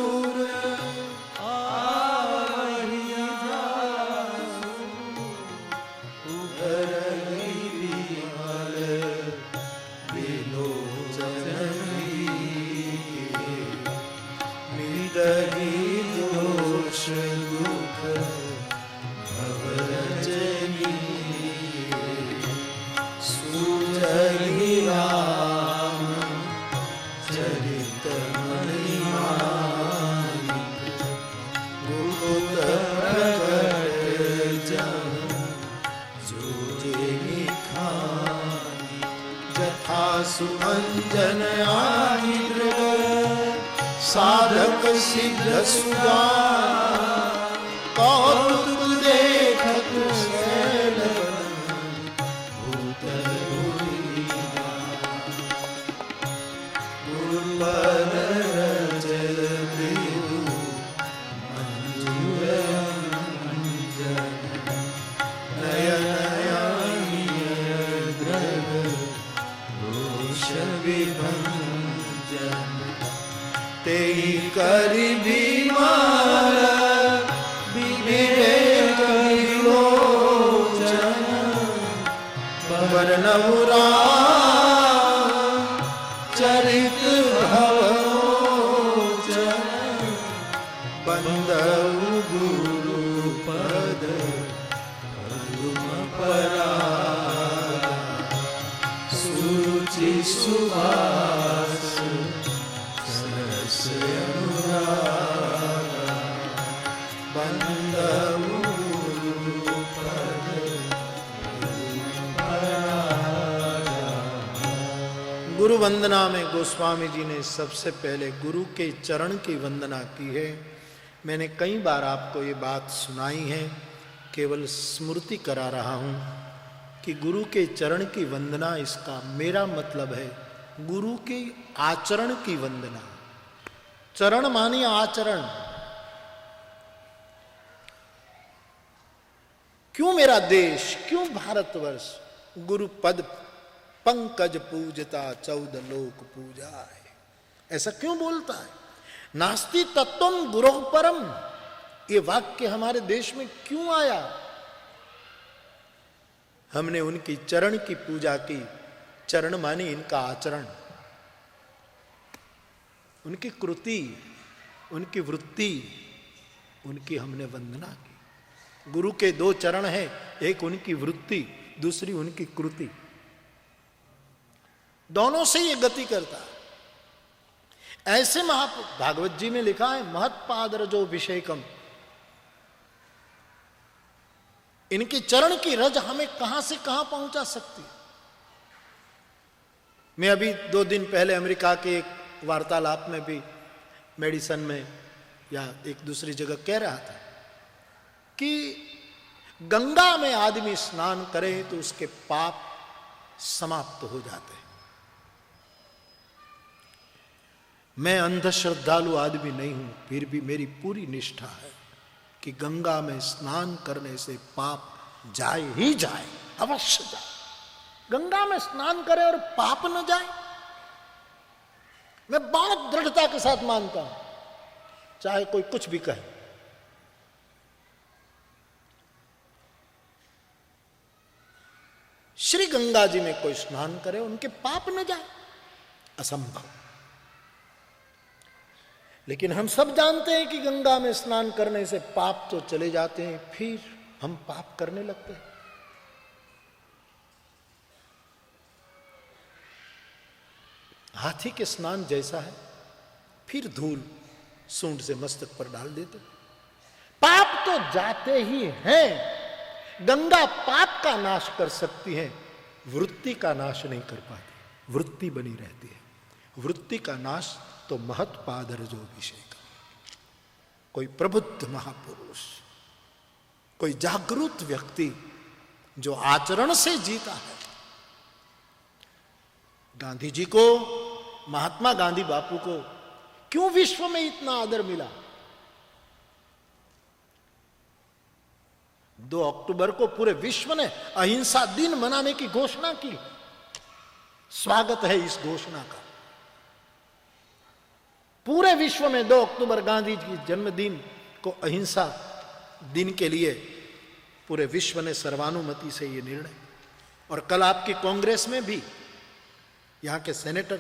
उर आवहि जासु, उधरहि विमल विलोचन लीके, मिटहि दोष दुख भवरजनी, सूझहि राम चरित महिमानिक, गुरुत प्रगट जन जोजे निखानि, जथा सुअंजन आदि दृग साधक सिद्ध सुजा, कौतुक देखत शैल भूतल भूरिया, गुरुपद रचल मृदु मंजूर अंजन, नयन द्रग दोष विभंजन, तेहि करि बीमार विवेक विलोचन, वर्णउ राम चरित भवोचन, बंदउ गुरु पद पदुम परागा, सुरुचि सुवास सरस अनुरागा, बंदउ गुरु पद पदुम परागा। गुरु वंदना में गोस्वामी जी ने सबसे पहले गुरु के चरण की वंदना की है। मैंने कई बार आपको ये बात सुनाई है, केवल स्मृति करा रहा हूं कि गुरु के चरण की वंदना, इसका मेरा मतलब है गुरु के आचरण की वंदना। चरण मानी आचरण। क्यों मेरा देश, क्यों भारतवर्ष गुरु पद पंकज पूजता 14 लोक पूजा है, ऐसा क्यों बोलता है? नास्ति तत्वम गुरु परम, ये वाक्य हमारे देश में क्यों आया? हमने उनकी चरण की पूजा की। चरण माने इनका आचरण, उनकी कृति, उनकी वृत्ति, उनकी हमने वंदना की। गुरु के 2 चरण हैं, एक उनकी वृत्ति, दूसरी उनकी कृति। दोनों से ये गति करता है। ऐसे भागवत जी में लिखा है महत्पादरजो अभिषेकम, इनके चरण की रज हमें कहां से कहां पहुंचा सकती है। मैं अभी 2 दिन पहले अमेरिका के एक वार्तालाप में भी मेडिसन में या एक दूसरी जगह कह रहा था कि गंगा में आदमी स्नान करे तो उसके पाप समाप्त हो जाते हैं। मैं अंधश्रद्धालु आदमी नहीं हूं, फिर भी मेरी पूरी निष्ठा है कि गंगा में स्नान करने से पाप जाए ही जाए, अवश्य जाए। गंगा में स्नान करे और पाप न जाए, मैं बहुत दृढ़ता के साथ मानता हूं, चाहे कोई कुछ भी कहे। श्री गंगा जी में कोई स्नान करे उनके पाप न जाए, असंभव। लेकिन हम सब जानते हैं कि गंगा में स्नान करने से पाप तो चले जाते हैं, फिर हम पाप करने लगते हैं। हाथी के स्नान जैसा है, फिर धूल सूंड से मस्तक पर डाल देते। पाप तो जाते ही हैं। गंगा पाप का नाश कर सकती है, वृत्ति का नाश नहीं कर पाती, वृत्ति बनी रहती है। वृत्ति का नाश तो महत्पादरजो अभिषेक। कोई प्रबुद्ध महापुरुष, कोई जागरूक व्यक्ति जो आचरण से जीता है। गांधी जी को, महात्मा गांधी बापू को क्यों विश्व में इतना आदर मिला? 2 अक्टूबर को पूरे विश्व ने अहिंसा दिन मनाने की घोषणा की। स्वागत है इस घोषणा का। पूरे विश्व में 2 अक्टूबर गांधी जी के जन्मदिन को अहिंसा दिन के लिए पूरे विश्व ने सर्वानुमति से यह निर्णय। और कल आपकी कांग्रेस में भी, यहां के सेनेटर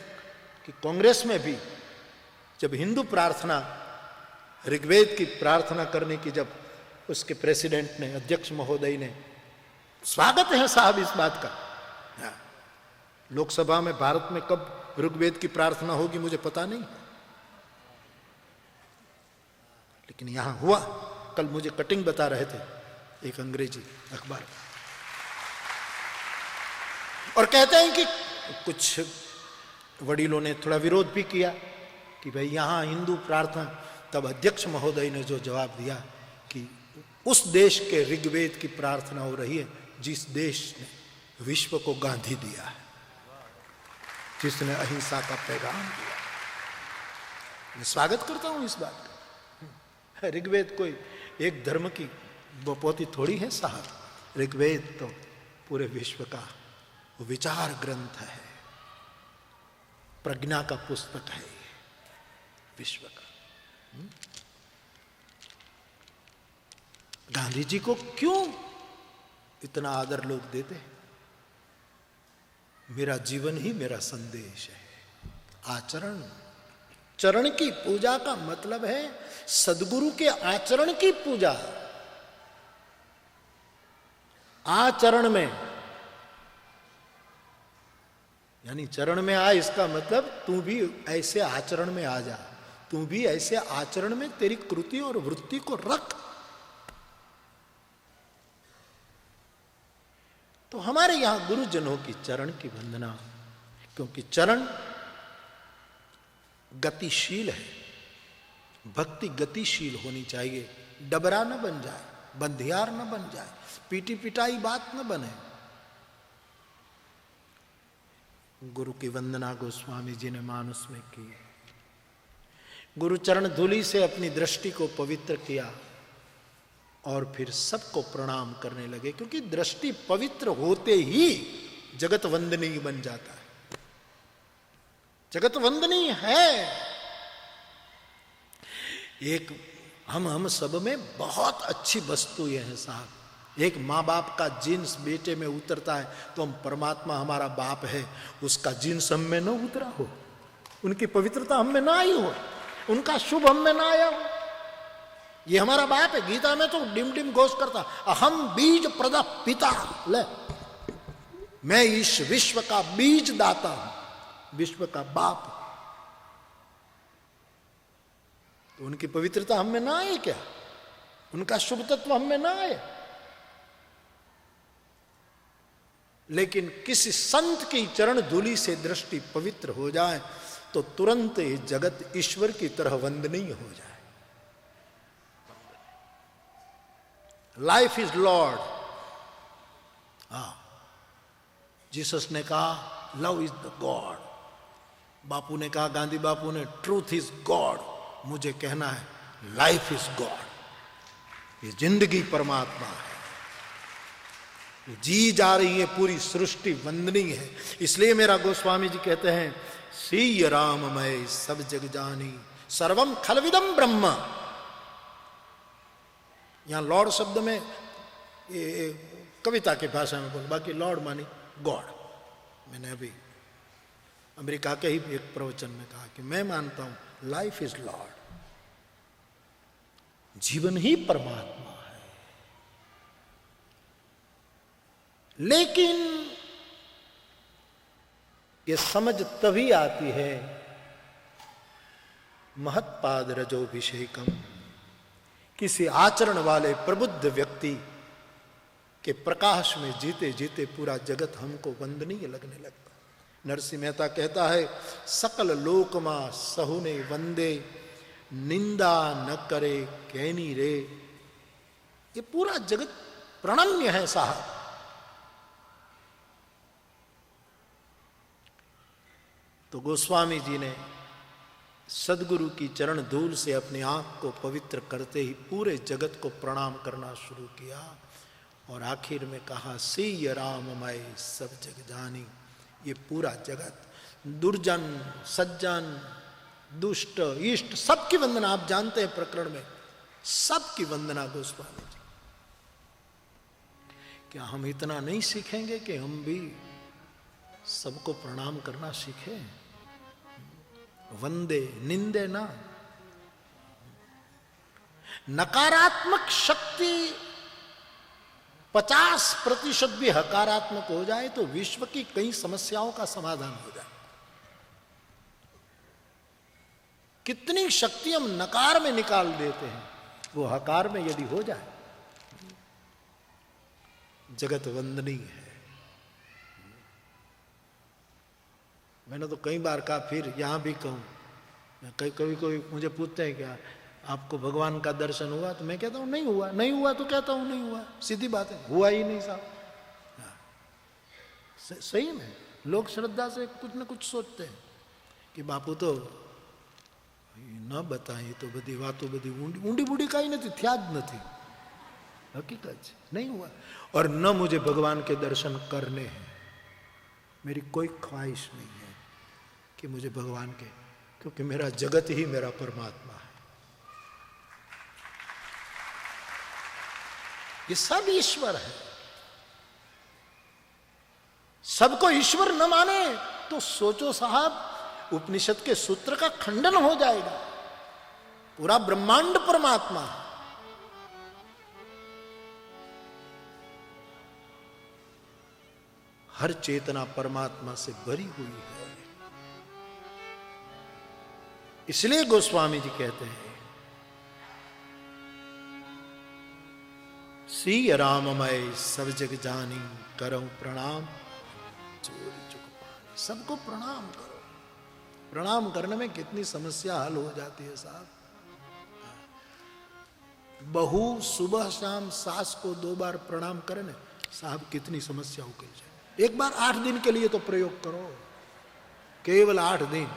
की कांग्रेस में भी, जब हिंदू प्रार्थना, ऋग्वेद की प्रार्थना करने की जब उसके प्रेसिडेंट ने, अध्यक्ष महोदय ने, स्वागत है साहब इस बात का। लोकसभा में भारत में कब ऋग्वेद की प्रार्थना होगी मुझे पता नहीं, लेकिन यहां हुआ। कल मुझे कटिंग बता रहे थे एक अंग्रेजी अखबार, और कहते हैं कि कुछ वडीलों ने थोड़ा विरोध भी किया कि भाई यहां हिंदू प्रार्थना। तब अध्यक्ष महोदय ने जो जवाब दिया कि उस देश के ऋग्वेद की प्रार्थना हो रही है जिस देश ने विश्व को गांधी दिया है, जिसने अहिंसा का पैगाम दिया। मैं स्वागत करता हूं इस बात का। ऋग्वेद कोई एक धर्म की बपोती थोड़ी है साहब। ऋग्वेद तो पूरे विश्व का विचार ग्रंथ है, प्रज्ञा का पुस्तक है विश्व का। गांधी जी को क्यों इतना आदर लोग देते हैं? मेरा जीवन ही मेरा संदेश है। आचरण, चरण की पूजा का मतलब है सद्गुरु के आचरण की पूजा। आचरण में यानी चरण में आ, इसका मतलब तू भी ऐसे आचरण में आ जा, तू भी ऐसे आचरण में तेरी कृति और वृत्ति को रख। तो हमारे यहां गुरुजनों की चरण की वंदना, क्योंकि चरण गतिशील है, भक्ति गतिशील होनी चाहिए, डबरा न बन जाए, बंधियार न बन जाए, पीटी पिटाई बात न बने। गुरु की वंदना गोस्वामी जी ने मानस में की। गुरु चरण धूलि से अपनी दृष्टि को पवित्र किया और फिर सबको प्रणाम करने लगे, क्योंकि दृष्टि पवित्र होते ही जगत वंदनीय बन जाता है। जगत वंदनीय है। एक हम सब में बहुत अच्छी वस्तुएं हैं साहब। एक माँ बाप का जीन्स बेटे में उतरता है तो हम परमात्मा हमारा बाप है, उसका जीन्स हम में न उतरा हो, उनकी पवित्रता हम में ना आई हो, उनका शुभ हम में ना आया हो। ये हमारा बाप है। गीता में तो डिम डिम घोष करता, अहम बीज प्रदा पिता। ले, मैं इस विश्व का बीज दाता हूं, विश्व का बाप। तो उनकी पवित्रता हम में ना आए क्या? उनका शुभ तत्व हम में ना आए? लेकिन किसी संत की चरण धूलि से दृष्टि पवित्र हो जाए तो तुरंत ये जगत ईश्वर की तरह वंदनीय हो जाए। Life is Lord. जीसस ने कहा लव इज द गॉड। बापू ने कहा, गांधी बापू ने, ट्रूथ इज गॉड। मुझे कहना है लाइफ इज गॉड। ये जिंदगी परमात्मा है, जी जा रही है, पूरी सृष्टि वंदनीय है। इसलिए मेरा गोस्वामी जी कहते हैं, सीय राममय सब जग जानी सर्वम खलविदम ब्रह्म। यहां लॉर्ड शब्द में ये कविता की भाषा में बोल, बाकी लॉर्ड मानी गॉड। मैंने अभी अमेरिका के ही एक प्रवचन में कहा कि मैं मानता हूं लाइफ इज लॉर्ड, जीवन ही परमात्मा है। लेकिन ये समझ तभी आती है महत्पाद रजोभिषेकम, किसी आचरण वाले प्रबुद्ध व्यक्ति के प्रकाश में जीते जीते पूरा जगत हमको वंदनीय लगने लगता। नरसिंह मेहता कहता है, सकल लोकमा सहुने वंदे, निंदा न करे कहनी रे। ये पूरा जगत प्रणम्य है साहब। तो गोस्वामी जी ने सदगुरु की चरण धूल से अपनी आंख को पवित्र करते ही पूरे जगत को प्रणाम करना शुरू किया और आखिर में कहा, सीय राममय सब जग जानी। ये पूरा जगत, दुर्जन सज्जन दुष्ट इष्ट, सबकी वंदना। आप जानते हैं प्रकरण में सबकी वंदना गोस्वामी जी। क्या हम इतना नहीं सीखेंगे कि हम भी सबको प्रणाम करना सीखें? वंदे निंदे ना। नकारात्मक शक्ति 50% भी हकारात्मक हो जाए तो विश्व की कई समस्याओं का समाधान हो जाए। कितनी शक्ति हम नकार में निकाल देते हैं, वो हकार में यदि हो जाए, जगत वंदनीय है। मैंने तो कई बार कहा, फिर यहां भी कहूं, कभी कोई मुझे पूछते हैं क्या आपको भगवान का दर्शन हुआ, तो मैं कहता हूं नहीं हुआ। नहीं हुआ तो कहता हूं नहीं हुआ, सीधी बात है, हुआ ही नहीं साहब। सही में लोग श्रद्धा से कुछ न कुछ सोचते हैं कि बापू तो न बताई तो बधी वातो बधी ऊंडी बूढ़ी का ही नहीं थी, थ्याज न थी। हकीकत नहीं हुआ। और न मुझे भगवान के दर्शन करने हैं, मेरी कोई ख्वाहिश नहीं है कि मुझे भगवान के, क्योंकि मेरा जगत ही मेरा परमात्मा है। ये सब ईश्वर है। सबको ईश्वर न माने तो सोचो साहब, उपनिषद के सूत्र का खंडन हो जाएगा। पूरा ब्रह्मांड परमात्मा है। हर चेतना परमात्मा से भरी हुई है। इसलिए गोस्वामी जी कहते हैं, सीय राममय सब जग जानी, करऊं प्रणाम चोरी चुक पानी। सबको प्रणाम करो। प्रणाम करने में कितनी समस्या हल हो जाती है साहब। बहू सुबह शाम सास को 2 बार प्रणाम करे ना साहब, कितनी समस्या उकेल जाए। एक बार 8 दिन के लिए तो प्रयोग करो, केवल 8 दिन।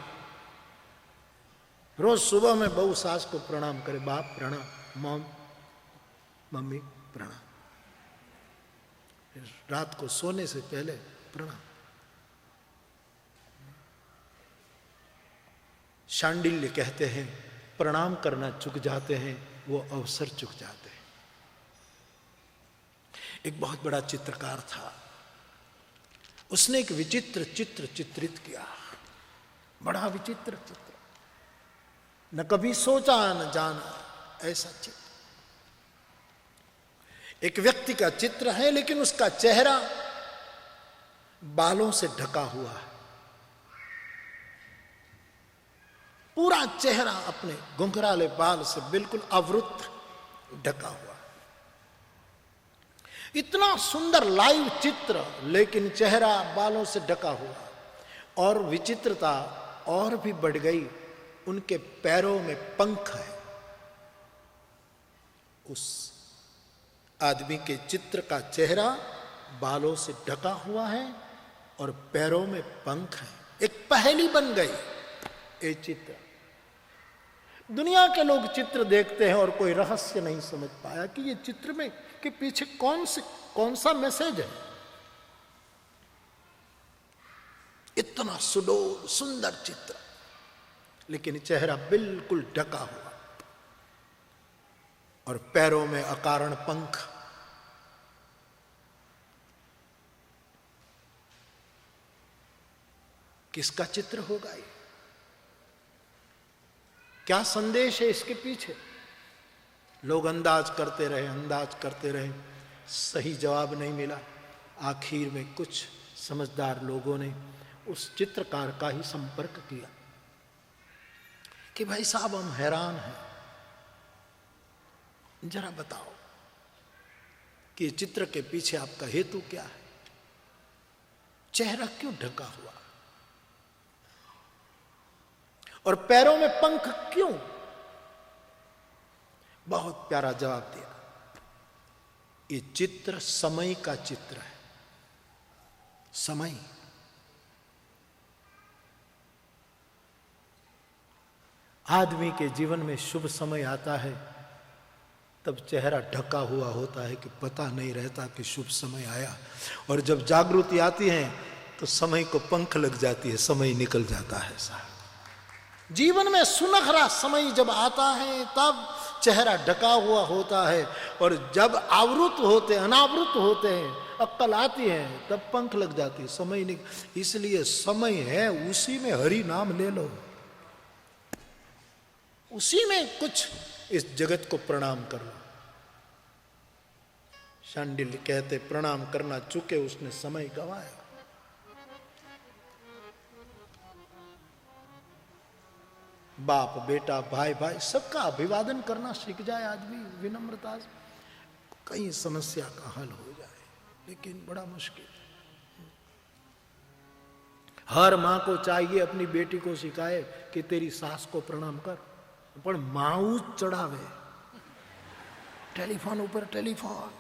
रोज सुबह में बहू सास को प्रणाम करे, बाप प्रणाम, मॉम मम्मी प्रणाम, रात को सोने से पहले प्रणाम। शांडिल्य कहते हैं, प्रणाम करना चूक जाते हैं, वो अवसर चूक जाते हैं। एक बहुत बड़ा चित्रकार था, उसने एक विचित्र चित्र चित्रित किया, बड़ा विचित्र चित्र, न कभी सोचा न जाना ऐसा चित्र। एक व्यक्ति का चित्र है, लेकिन उसका चेहरा बालों से ढका हुआ है। पूरा चेहरा अपने घुंघराले बाल से बिल्कुल आवृत ढका हुआ। इतना सुंदर लाइव चित्र, लेकिन चेहरा बालों से ढका हुआ। और विचित्रता और भी बढ़ गई, उनके पैरों में पंख है। उस आदमी के चित्र का चेहरा बालों से ढका हुआ है और पैरों में पंख है। एक पहेली बन गई ये चित्र। दुनिया के लोग चित्र देखते हैं और कोई रहस्य नहीं समझ पाया कि ये चित्र में के पीछे कौन सा मैसेज है। इतना सुडोल सुंदर चित्र, लेकिन चेहरा बिल्कुल ढका हुआ और पैरों में अकारण पंख। किसका चित्र होगा ये? क्या संदेश है इसके पीछे? लोग अंदाज करते रहे, सही जवाब नहीं मिला। आखिर में कुछ समझदार लोगों ने उस चित्रकार का ही संपर्क किया कि भाई साहब, हम हैरान हैं, जरा बताओ कि चित्र के पीछे आपका हेतु क्या है? चेहरा क्यों ढका हुआ और पैरों में पंख क्यों? बहुत प्यारा जवाब दिया। ये चित्र समय का चित्र है। समय, आदमी के जीवन में शुभ समय आता है तब चेहरा ढका हुआ होता है कि पता नहीं रहता कि शुभ समय आया। और जब जागृति आती है तो समय को पंख लग जाती है, समय निकल जाता है। साहब, जीवन में सुनहरा समय जब आता है तब चेहरा ढका हुआ होता है, और जब अनावृत होते हैं, अक्कल आती है, तब पंख लग जाती है, समय निकल। इसलिए समय है, उसी में हरि नाम ले लो, उसी में कुछ इस जगत को प्रणाम कर लो। शांडिल्य कहते, प्रणाम करना चुके उसने समय गंवाया। बाप बेटा भाई सबका अभिवादन करना सीख जाए आदमी विनम्रता से, कई समस्या का हल हो जाए। लेकिन बड़ा मुश्किल। हर मां को चाहिए अपनी बेटी को सिखाए कि तेरी सास को प्रणाम कर, पर माऊ चढ़ावे टेलीफोन ऊपर टेलीफोन,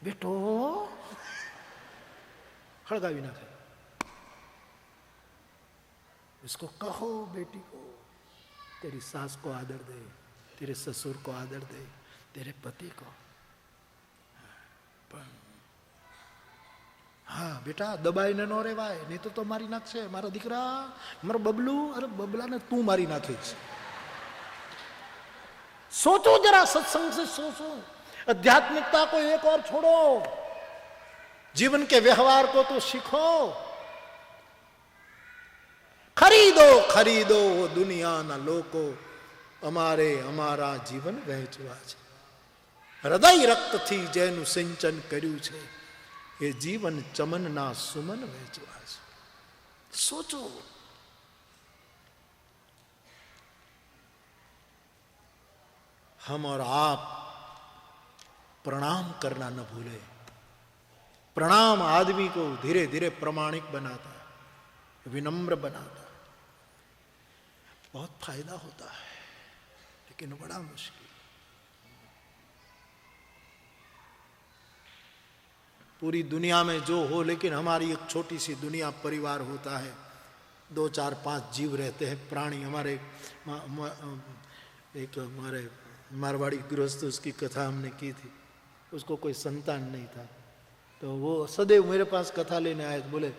बेटो खड़गावी ना करे। इसको कहो बेटी को, तेरी सास को आदर दे, तेरे ससुर को आदर दे, तेरे पति को। हाँ बेटा, दबाઈને नो रेवाय, नहीं तो मारी नाखशे। मारा दीकरा, मारो बबलू, अरे बबला ने तू मारी नाखीश। सोचो जरा, सत्संग से सोचो, आध्यात्मिकता को एक और छोड़ो, जीवन के व्यवहार को तो सीखो। खरीदो वो दुनिया ना लोको, અમારા જીવન વહેંચવા છે। હૃદય રક્તથી જેનું સિંચન કર્યું છે, એ જીવન ચમનના સુમન વહેંચવા છે। सोचो, हम और आप प्रणाम करना न भूले। प्रणाम आदमी को धीरे धीरे प्रामाणिक बनाता है, विनम्र बनाता है, बहुत फायदा होता है, लेकिन बड़ा मुश्किल। पूरी दुनिया में जो हो, लेकिन हमारी एक छोटी सी दुनिया परिवार होता है, 2 4 5 जीव रहते हैं, प्राणी। हमारे एक हमारे मारवाड़ी गृहस्थ, उसकी कथा हमने की थी। उसको कोई संतान नहीं था, तो वो सदैव मेरे पास कथा लेने आए। बोले,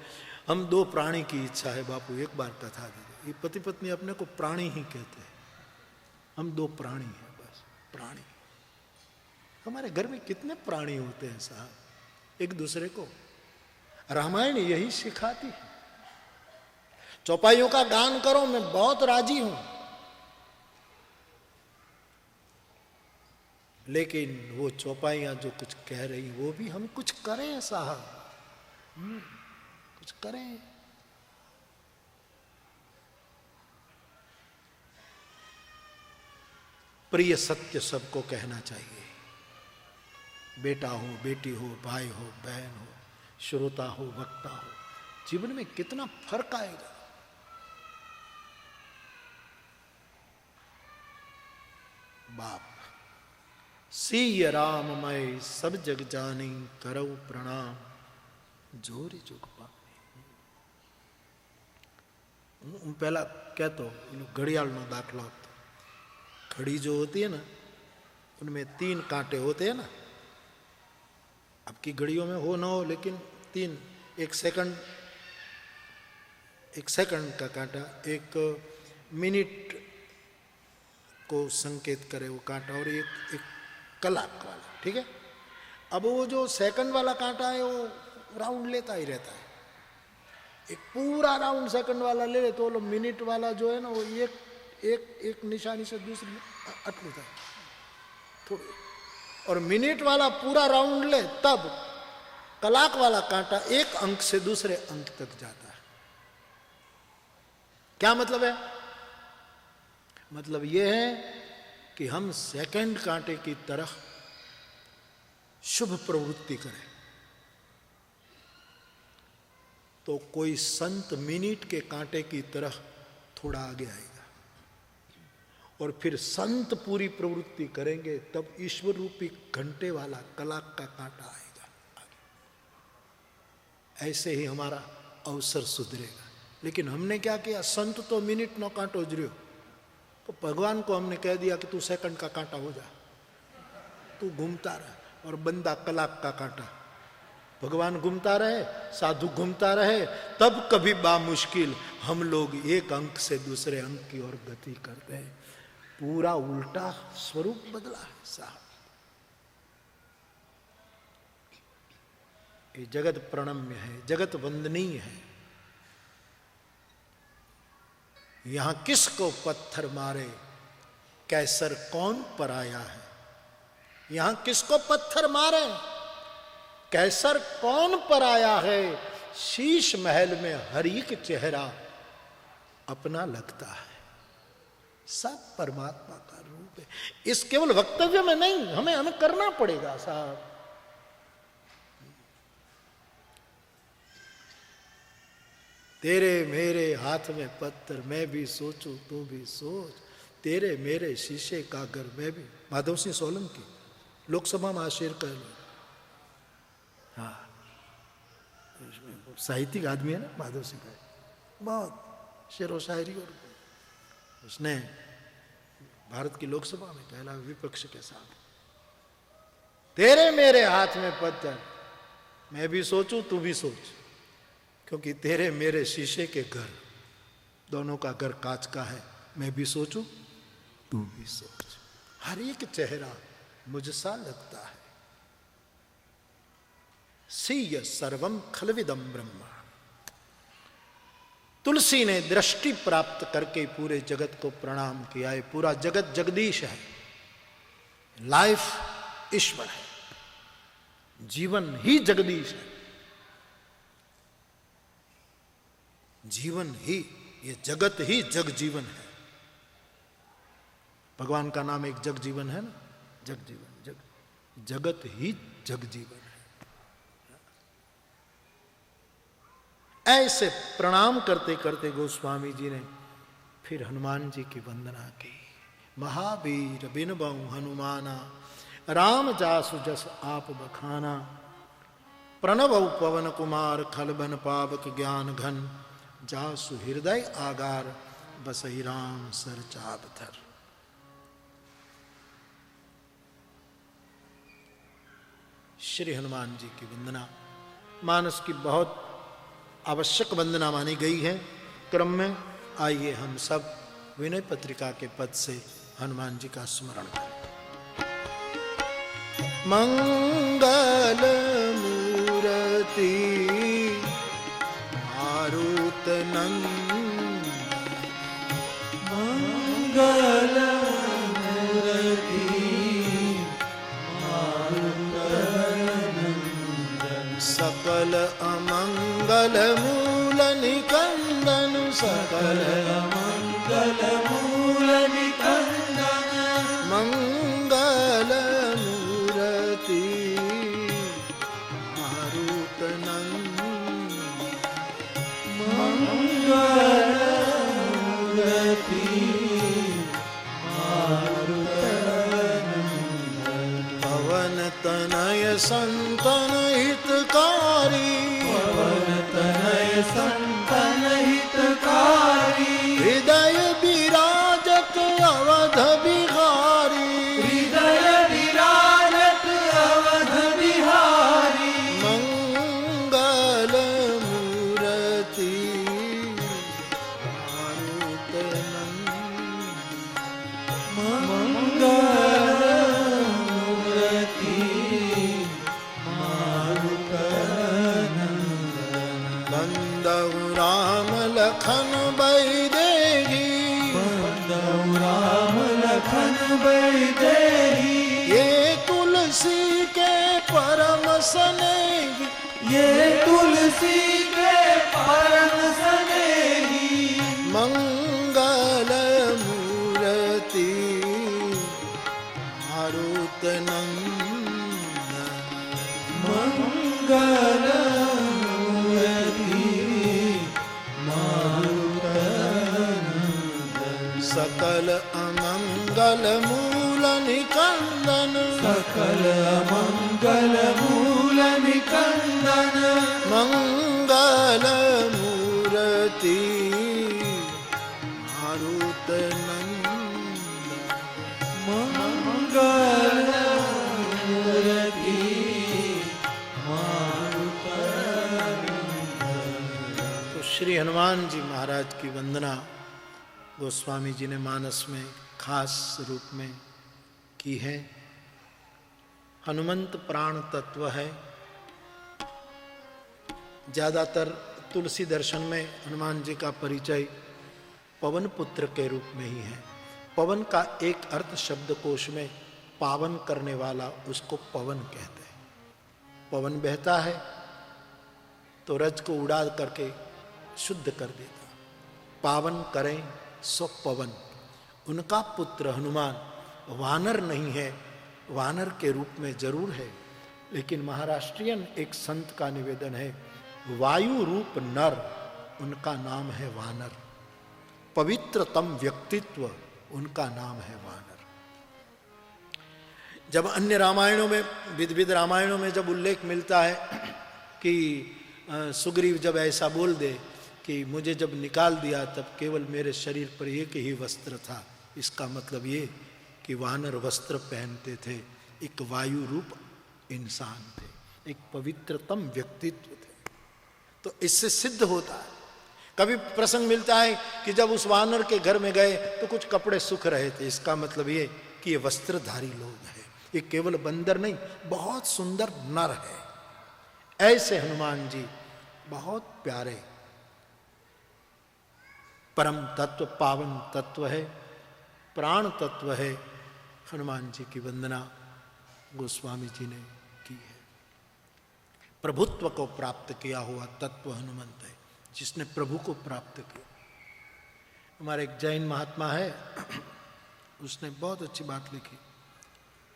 हम 2 प्राणी की इच्छा है बापू, एक बार कथा दे दो। ये पति पत्नी अपने को प्राणी ही कहते हैं, हम 2 प्राणी हैं, बस प्राणी। हमारे घर में कितने प्राणी होते हैं साहब, एक दूसरे को। रामायण यही सिखाती है। चौपाइयों का गान करो, मैं बहुत राजी हूं, लेकिन वो चौपाइयां जो कुछ कह रही, वो भी हम कुछ करें साहब, कुछ करें। प्रिय सत्य सबको कहना चाहिए। बेटा हो, बेटी हो, भाई हो, बहन हो, श्रोता हो, वक्ता हो, जीवन में कितना फर्क आएगा। बाप सीय राम मैं सब जग जानी करौ प्रणाम जोरी जुग पामी। पहला कहतो घड़ियाल नो दाखलो હતો। घड़ी जो होती है ना, उनमें 3 कांटे होते हैं ना। अब की घड़ियों में हो ना हो, लेकिन 3, 1 सेकंड का कांटा, 1 मिनट को संकेत करे वो कांटा, और एक कलाक वाला, ठीक है। अब वो जो सेकंड वाला कांटा है वो राउंड लेता ही रहता है। एक पूरा राउंड सेकंड वाला ले तो वो मिनट वाला जो है ना, वो एक निशानी से दूसरी अटलता है थोड़ी। और मिनट वाला पूरा राउंड ले तब कलाक वाला कांटा एक अंक से दूसरे अंक तक जाता है। क्या मतलब है? मतलब यह है कि हम सेकंड कांटे की तरह शुभ प्रवृत्ति करें तो कोई संत मिनट के कांटे की तरह थोड़ा आगे आएगा, और फिर संत पूरी प्रवृत्ति करेंगे तब ईश्वर रूपी घंटे वाला कलाक का कांटा आएगा। ऐसे ही हमारा अवसर सुधरेगा। लेकिन हमने क्या किया, संत तो मिनट नो कांटो ज रह्यो, तो भगवान को हमने कह दिया कि तू सेकंड का कांटा हो जा, तू घूमता रहे, और बंदा कलाक का कांटा। भगवान घूमता रहे, साधु घूमता रहे, तब कभी बामुश्किल हम लोग एक अंक से दूसरे अंक की ओर गति करते हैं। पूरा उल्टा स्वरूप बदला है साहब। ये जगत प्रणम्य है, जगत वंदनीय है। यहां किसको पत्थर मारे, कैसर कौन पराया है। यहां किसको पत्थर मारे, कैसर कौन पराया है। शीश महल में हरि का चेहरा अपना लगता है। सब परमात्मा का रूप है। इस केवल वक्तव्य में नहीं, हमें करना पड़ेगा साहब। तेरे मेरे हाथ में पत्थर, मैं भी सोचूं तू भी सोच, तेरे मेरे शीशे का घर मैं भी। माधव सिंह सोलंकी लोकसभा में शेर कह लो। हाँ, साहित्यिक आदमी है ना माधव सिंह, बहुत शेर व शायरी, और उसने भारत की लोकसभा में कहला विपक्ष के साथ, तेरे मेरे हाथ में पत्थर, मैं भी सोचूं तू भी सोच, क्योंकि तेरे मेरे शीशे के घर, दोनों का घर कांच का है। मैं भी सोचूं तू भी सोच, हर एक चेहरा मुझसा लगता है। सीय सर्वम खलविदम ब्रह्मा। तुलसी ने दृष्टि प्राप्त करके पूरे जगत को प्रणाम किया है। पूरा जगत जगदीश है, लाइफ ईश्वर है, जीवन ही जगदीश है। जीवन ही, ये जगत ही जग जीवन है। भगवान का नाम एक जग जीवन है ना, जग जीवन, जगत ही जग जीवन है। ऐसे प्रणाम करते करते गोस्वामी जी ने फिर हनुमान जी की वंदना की। महावीर बिन बहु हनुमाना, राम जासु जस आप बखाना। प्रणव पवन कुमार, खलबन पावक ज्ञान घन। जासु हृदय आगार, बसहि राम सर चाप धर। श्री हनुमान जी की वंदना मानस की बहुत आवश्यक वंदना मानी गई है क्रम में। आइए हम सब विनय पत्रिका के पद से हनुमान जी का स्मरण करें। मंगल मूर्ति मारुत नंद, मंगल मूर्ति मारुत नंदन। सकल अमंगल मूल निकंदन, सकल अमंगल मूल निकंदन। पवन तनय संतन हितकारी, पवन तनय संतन हितकारी, हृदय विराजत अवध बिहारी, हृदय विराजत अवध बिहारी, मंगल मूर्ति मारुत मंगल मूर्ति मारुत बंदउ राम लखन बैदेही, बंदउ राम लखन बैदेही, ये तुलसी के परम स्नेही, ये तुलसी के परम स्नेही, मंगल मूर्ति मारुत नंदन, मंगल मूर्ति मारुत सकल अमंगल मूल निकंदन, सकल मंगल मूल निकंदन, मंगल मूर्ति मारुत नंदन, मंगल मूर्ति मारुत तो श्री हनुमान जी महाराज की वंदना गोस्वामी जी ने मानस में खास रूप में की है। हनुमंत प्राण तत्व है। ज्यादातर तुलसी दर्शन में हनुमान जी का परिचय पवन पुत्र के रूप में ही है। पवन का एक अर्थ शब्दकोश में पावन करने वाला, उसको पवन कहते हैं। पवन बहता है तो रज को उड़ा करके शुद्ध कर देता। पावन करें सो पवन। उनका पुत्र हनुमान वानर नहीं है, वानर के रूप में जरूर है, लेकिन महाराष्ट्रियन एक संत का निवेदन है, वायु रूप नर उनका नाम है वानर। पवित्रतम व्यक्तित्व उनका नाम है वानर। जब अन्य रामायणों में, विविध रामायणों में जब उल्लेख मिलता है कि सुग्रीव जब ऐसा बोल दे कि मुझे जब निकाल दिया तब केवल मेरे शरीर पर एक ही वस्त्र था, इसका मतलब ये कि वानर वस्त्र पहनते थे, एक वायु रूप इंसान थे, एक पवित्रतम व्यक्तित्व थे। तो इससे सिद्ध होता है। कभी प्रसंग मिलता है कि जब उस वानर के घर में गए तो कुछ कपड़े सूख रहे थे, इसका मतलब ये कि ये वस्त्रधारी लोग हैं, ये केवल बंदर नहीं, बहुत सुंदर नर है। ऐसे हनुमान जी बहुत प्यारे परम तत्व, पावन तत्व है, प्राण तत्व है। हनुमान जी की वंदना गोस्वामी जी ने की है। प्रभुत्व को प्राप्त किया हुआ तत्व हनुमंत है, जिसने प्रभु को प्राप्त किया। हमारे एक जैन महात्मा है, उसने बहुत अच्छी बात लिखी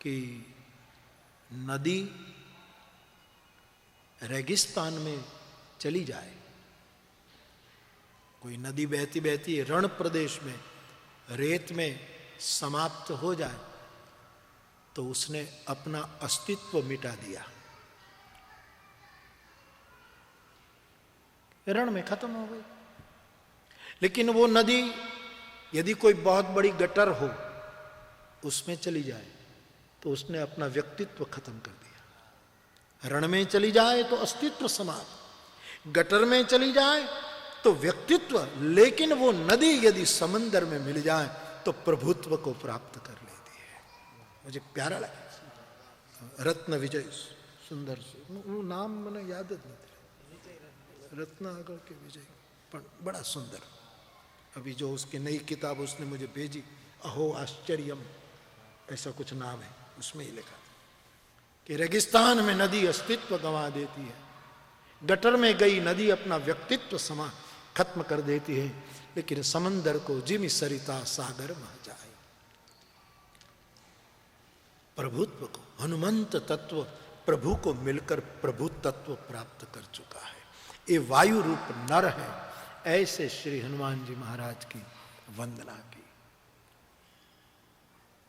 कि नदी रेगिस्तान में चली जाए, कोई नदी बहती बहती रण प्रदेश में रेत में समाप्त हो जाए तो उसने अपना अस्तित्व मिटा दिया, रण में खत्म हो गई। लेकिन वो नदी यदि कोई बहुत बड़ी गटर हो उसमें चली जाए तो उसने अपना व्यक्तित्व खत्म कर दिया। रण में चली जाए तो अस्तित्व समाप्त, गटर में चली जाए तो व्यक्तित्व, लेकिन वो नदी यदि समंदर में मिल जाए तो प्रभुत्व को प्राप्त कर लेती है। मुझे प्यारा लगा। रत्न विजय, सुंदर से वो नाम मैंने याद नहीं, रत्नागर के विजय, पर बड़ा सुंदर। अभी जो उसकी नई किताब उसने मुझे भेजी, अहो आश्चर्यम ऐसा कुछ नाम है, उसमें ही लिखा कि रेगिस्तान में नदी अस्तित्व गंवा देती है, गटर में गई नदी अपना व्यक्तित्व समा खत्म कर देती है, लेकिन समंदर को जिमि सरिता सागर मह जाए। प्रभुत्व को, हनुमंत तत्व प्रभु को मिलकर प्रभु तत्व प्राप्त कर चुका है। ये वायु रूप नर है। ऐसे श्री हनुमान जी महाराज की वंदना की।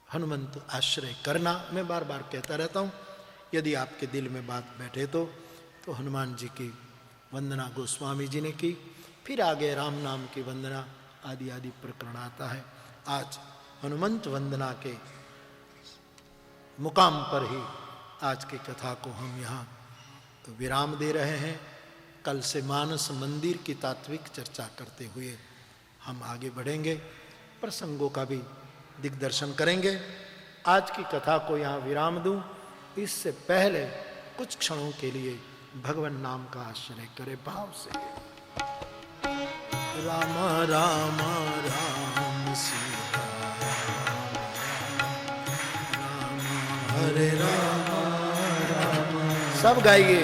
हनुमंत आश्रय करना, मैं बार बार कहता रहता हूं, यदि आपके दिल में बात बैठे तो हनुमान जी की वंदना गोस्वामी जी ने की, फिर आगे राम नाम की वंदना आदि आदि प्रकरण आता है। आज हनुमंत वंदना के मुकाम पर ही आज की कथा को हम यहाँ विराम दे रहे हैं। कल से मानस मंदिर की तात्विक चर्चा करते हुए हम आगे बढ़ेंगे, प्रसंगों का भी दिग्दर्शन करेंगे। आज की कथा को यहाँ विराम दूं, इससे पहले कुछ क्षणों के लिए भगवान नाम का आश्रय करे भाव से। राम राम राम सीता राम हरे राम राम, सब गाइए।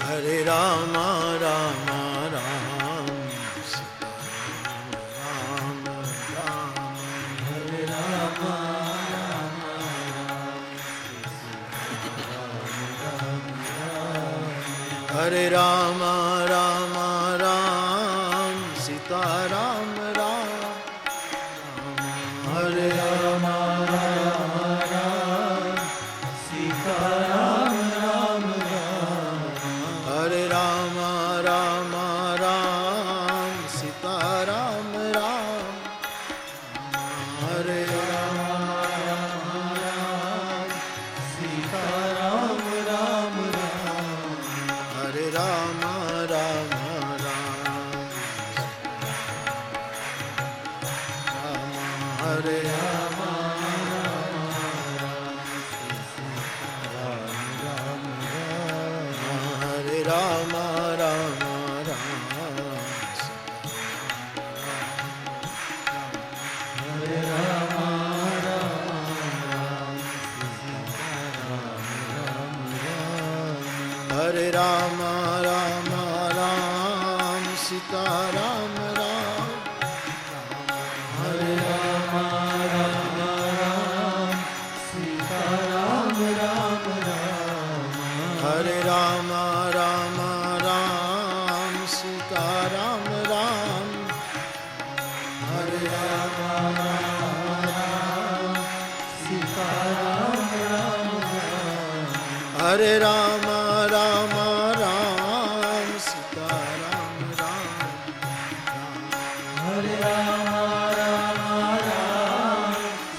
हरे राम राम राम सीता राम राम, हरे राम हरे राम राम राम सीता राम राम, हरे राम राम राम सीता राम राम राम, हरे राम राम राम सीता राम राम, हरे राम राम सीता राम राम राम, हरे राम राम राम हरे राम हरे राम राम हरे राम हरे राम राम राम सीता राम राम, हरे राम राम राम सीता राम राम राम, हरे राम राम राम सीता राम राम, हरे राम राम राम सीता राम राम राम, हरे राम राम राम सीता राम राम, हरे राम राम राम सीता राम राम, हरे राम राम राम सीता राम राम, हरे राम राम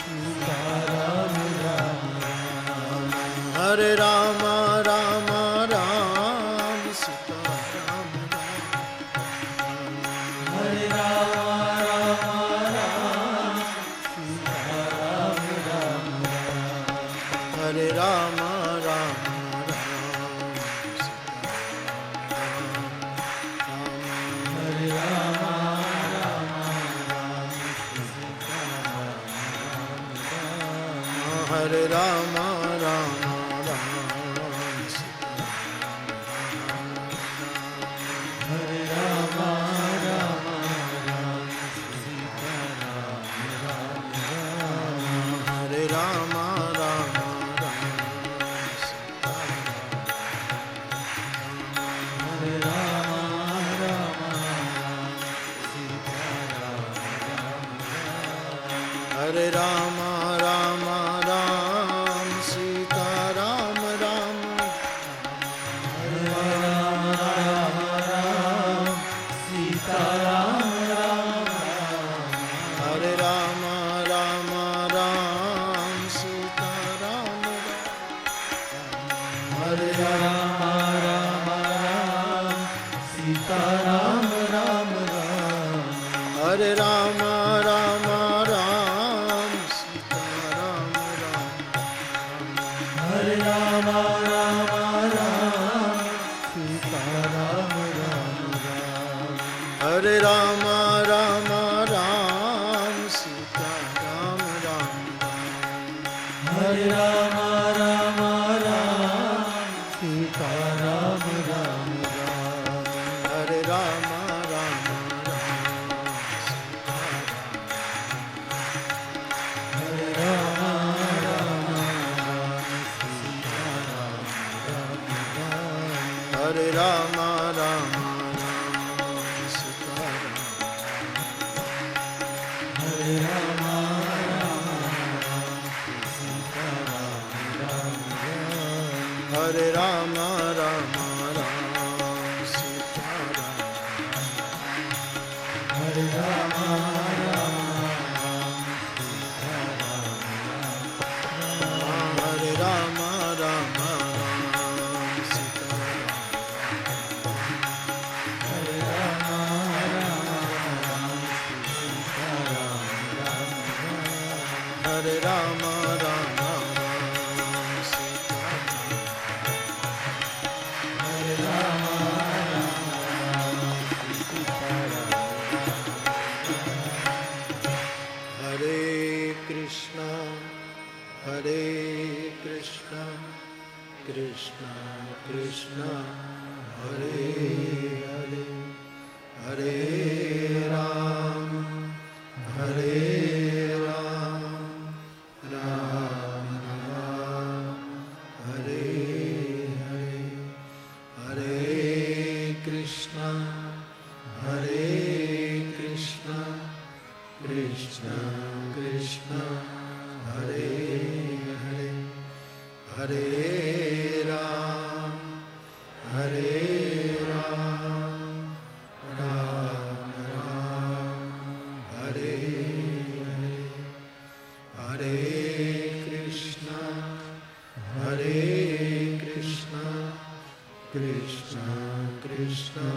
सीता राम राम, हरे राम राम हरे राम राम राम सीता राम, हरे राम राम राम सीता राम राम, हरे राम राम राम सीता राम, हरे राम राम सीता राम, हरे राम राम राम सीता राम राम, हरे राम राम राम सीता राम राम, हरे राम राम राम सीता राम राम, हरे राम राम राम सीता राम राम राम, हरे राम राम राम सीता राम राम, हरे राम राम राम सीता राम राम राम, हरे राम राम राम सीता राम राम राम, हरे राम राम राम सीता राम राम राम, हरे राम राम राम सीता राम, हरे राम राम राम सीता राम राम, हरे राम राम राम हरे राम राम राम सीता राम, हरे राम राम हरे राम राम राम सीता हरे राम हरे राम राम हरे कृष्णा कृष्णा कृष्णा हरे हरे, हरे राम राम राम हरे हरे, हरे कृष्णा कृष्णा कृष्णा हरे हरे, हरे राम राम राम हरे हरे, हरे कृष्णा कृष्णा कृष्णा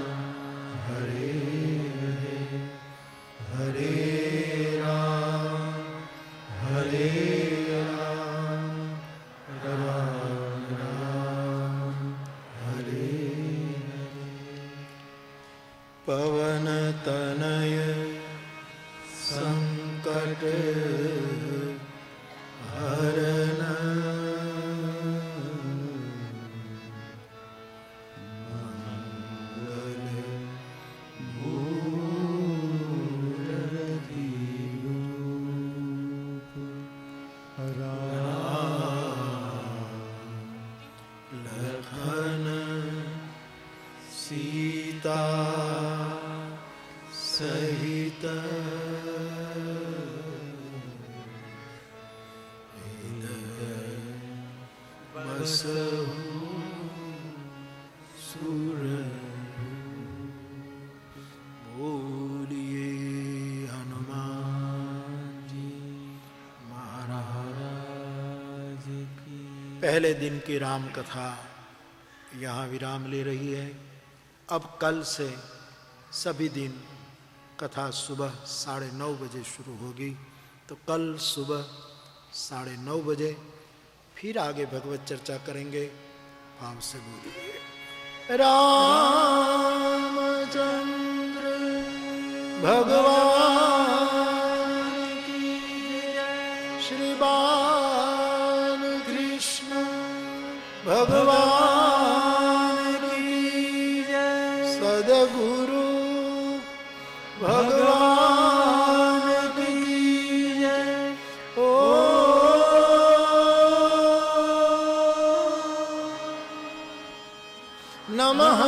हरे हरे, हरे राम राम राम हरे हरे। पवन तनय संकट हरन मंगल मूरति रूप लखन सीता सहित बसहु सुर बोलिए हनुमान जी महाराज की। पहले दिन की राम कथा यहाँ विराम ले रही है। अब कल से सभी दिन कथा सुबह 9:30 बजे शुरू होगी, तो कल सुबह 9:30 बजे फिर आगे भगवत चर्चा करेंगे। भाव से बोलिए रामचंद्र भगवान की जय, श्री बाल कृष्ण भगवान की जय, सद्गुरु भगवान की जय। ओ नमः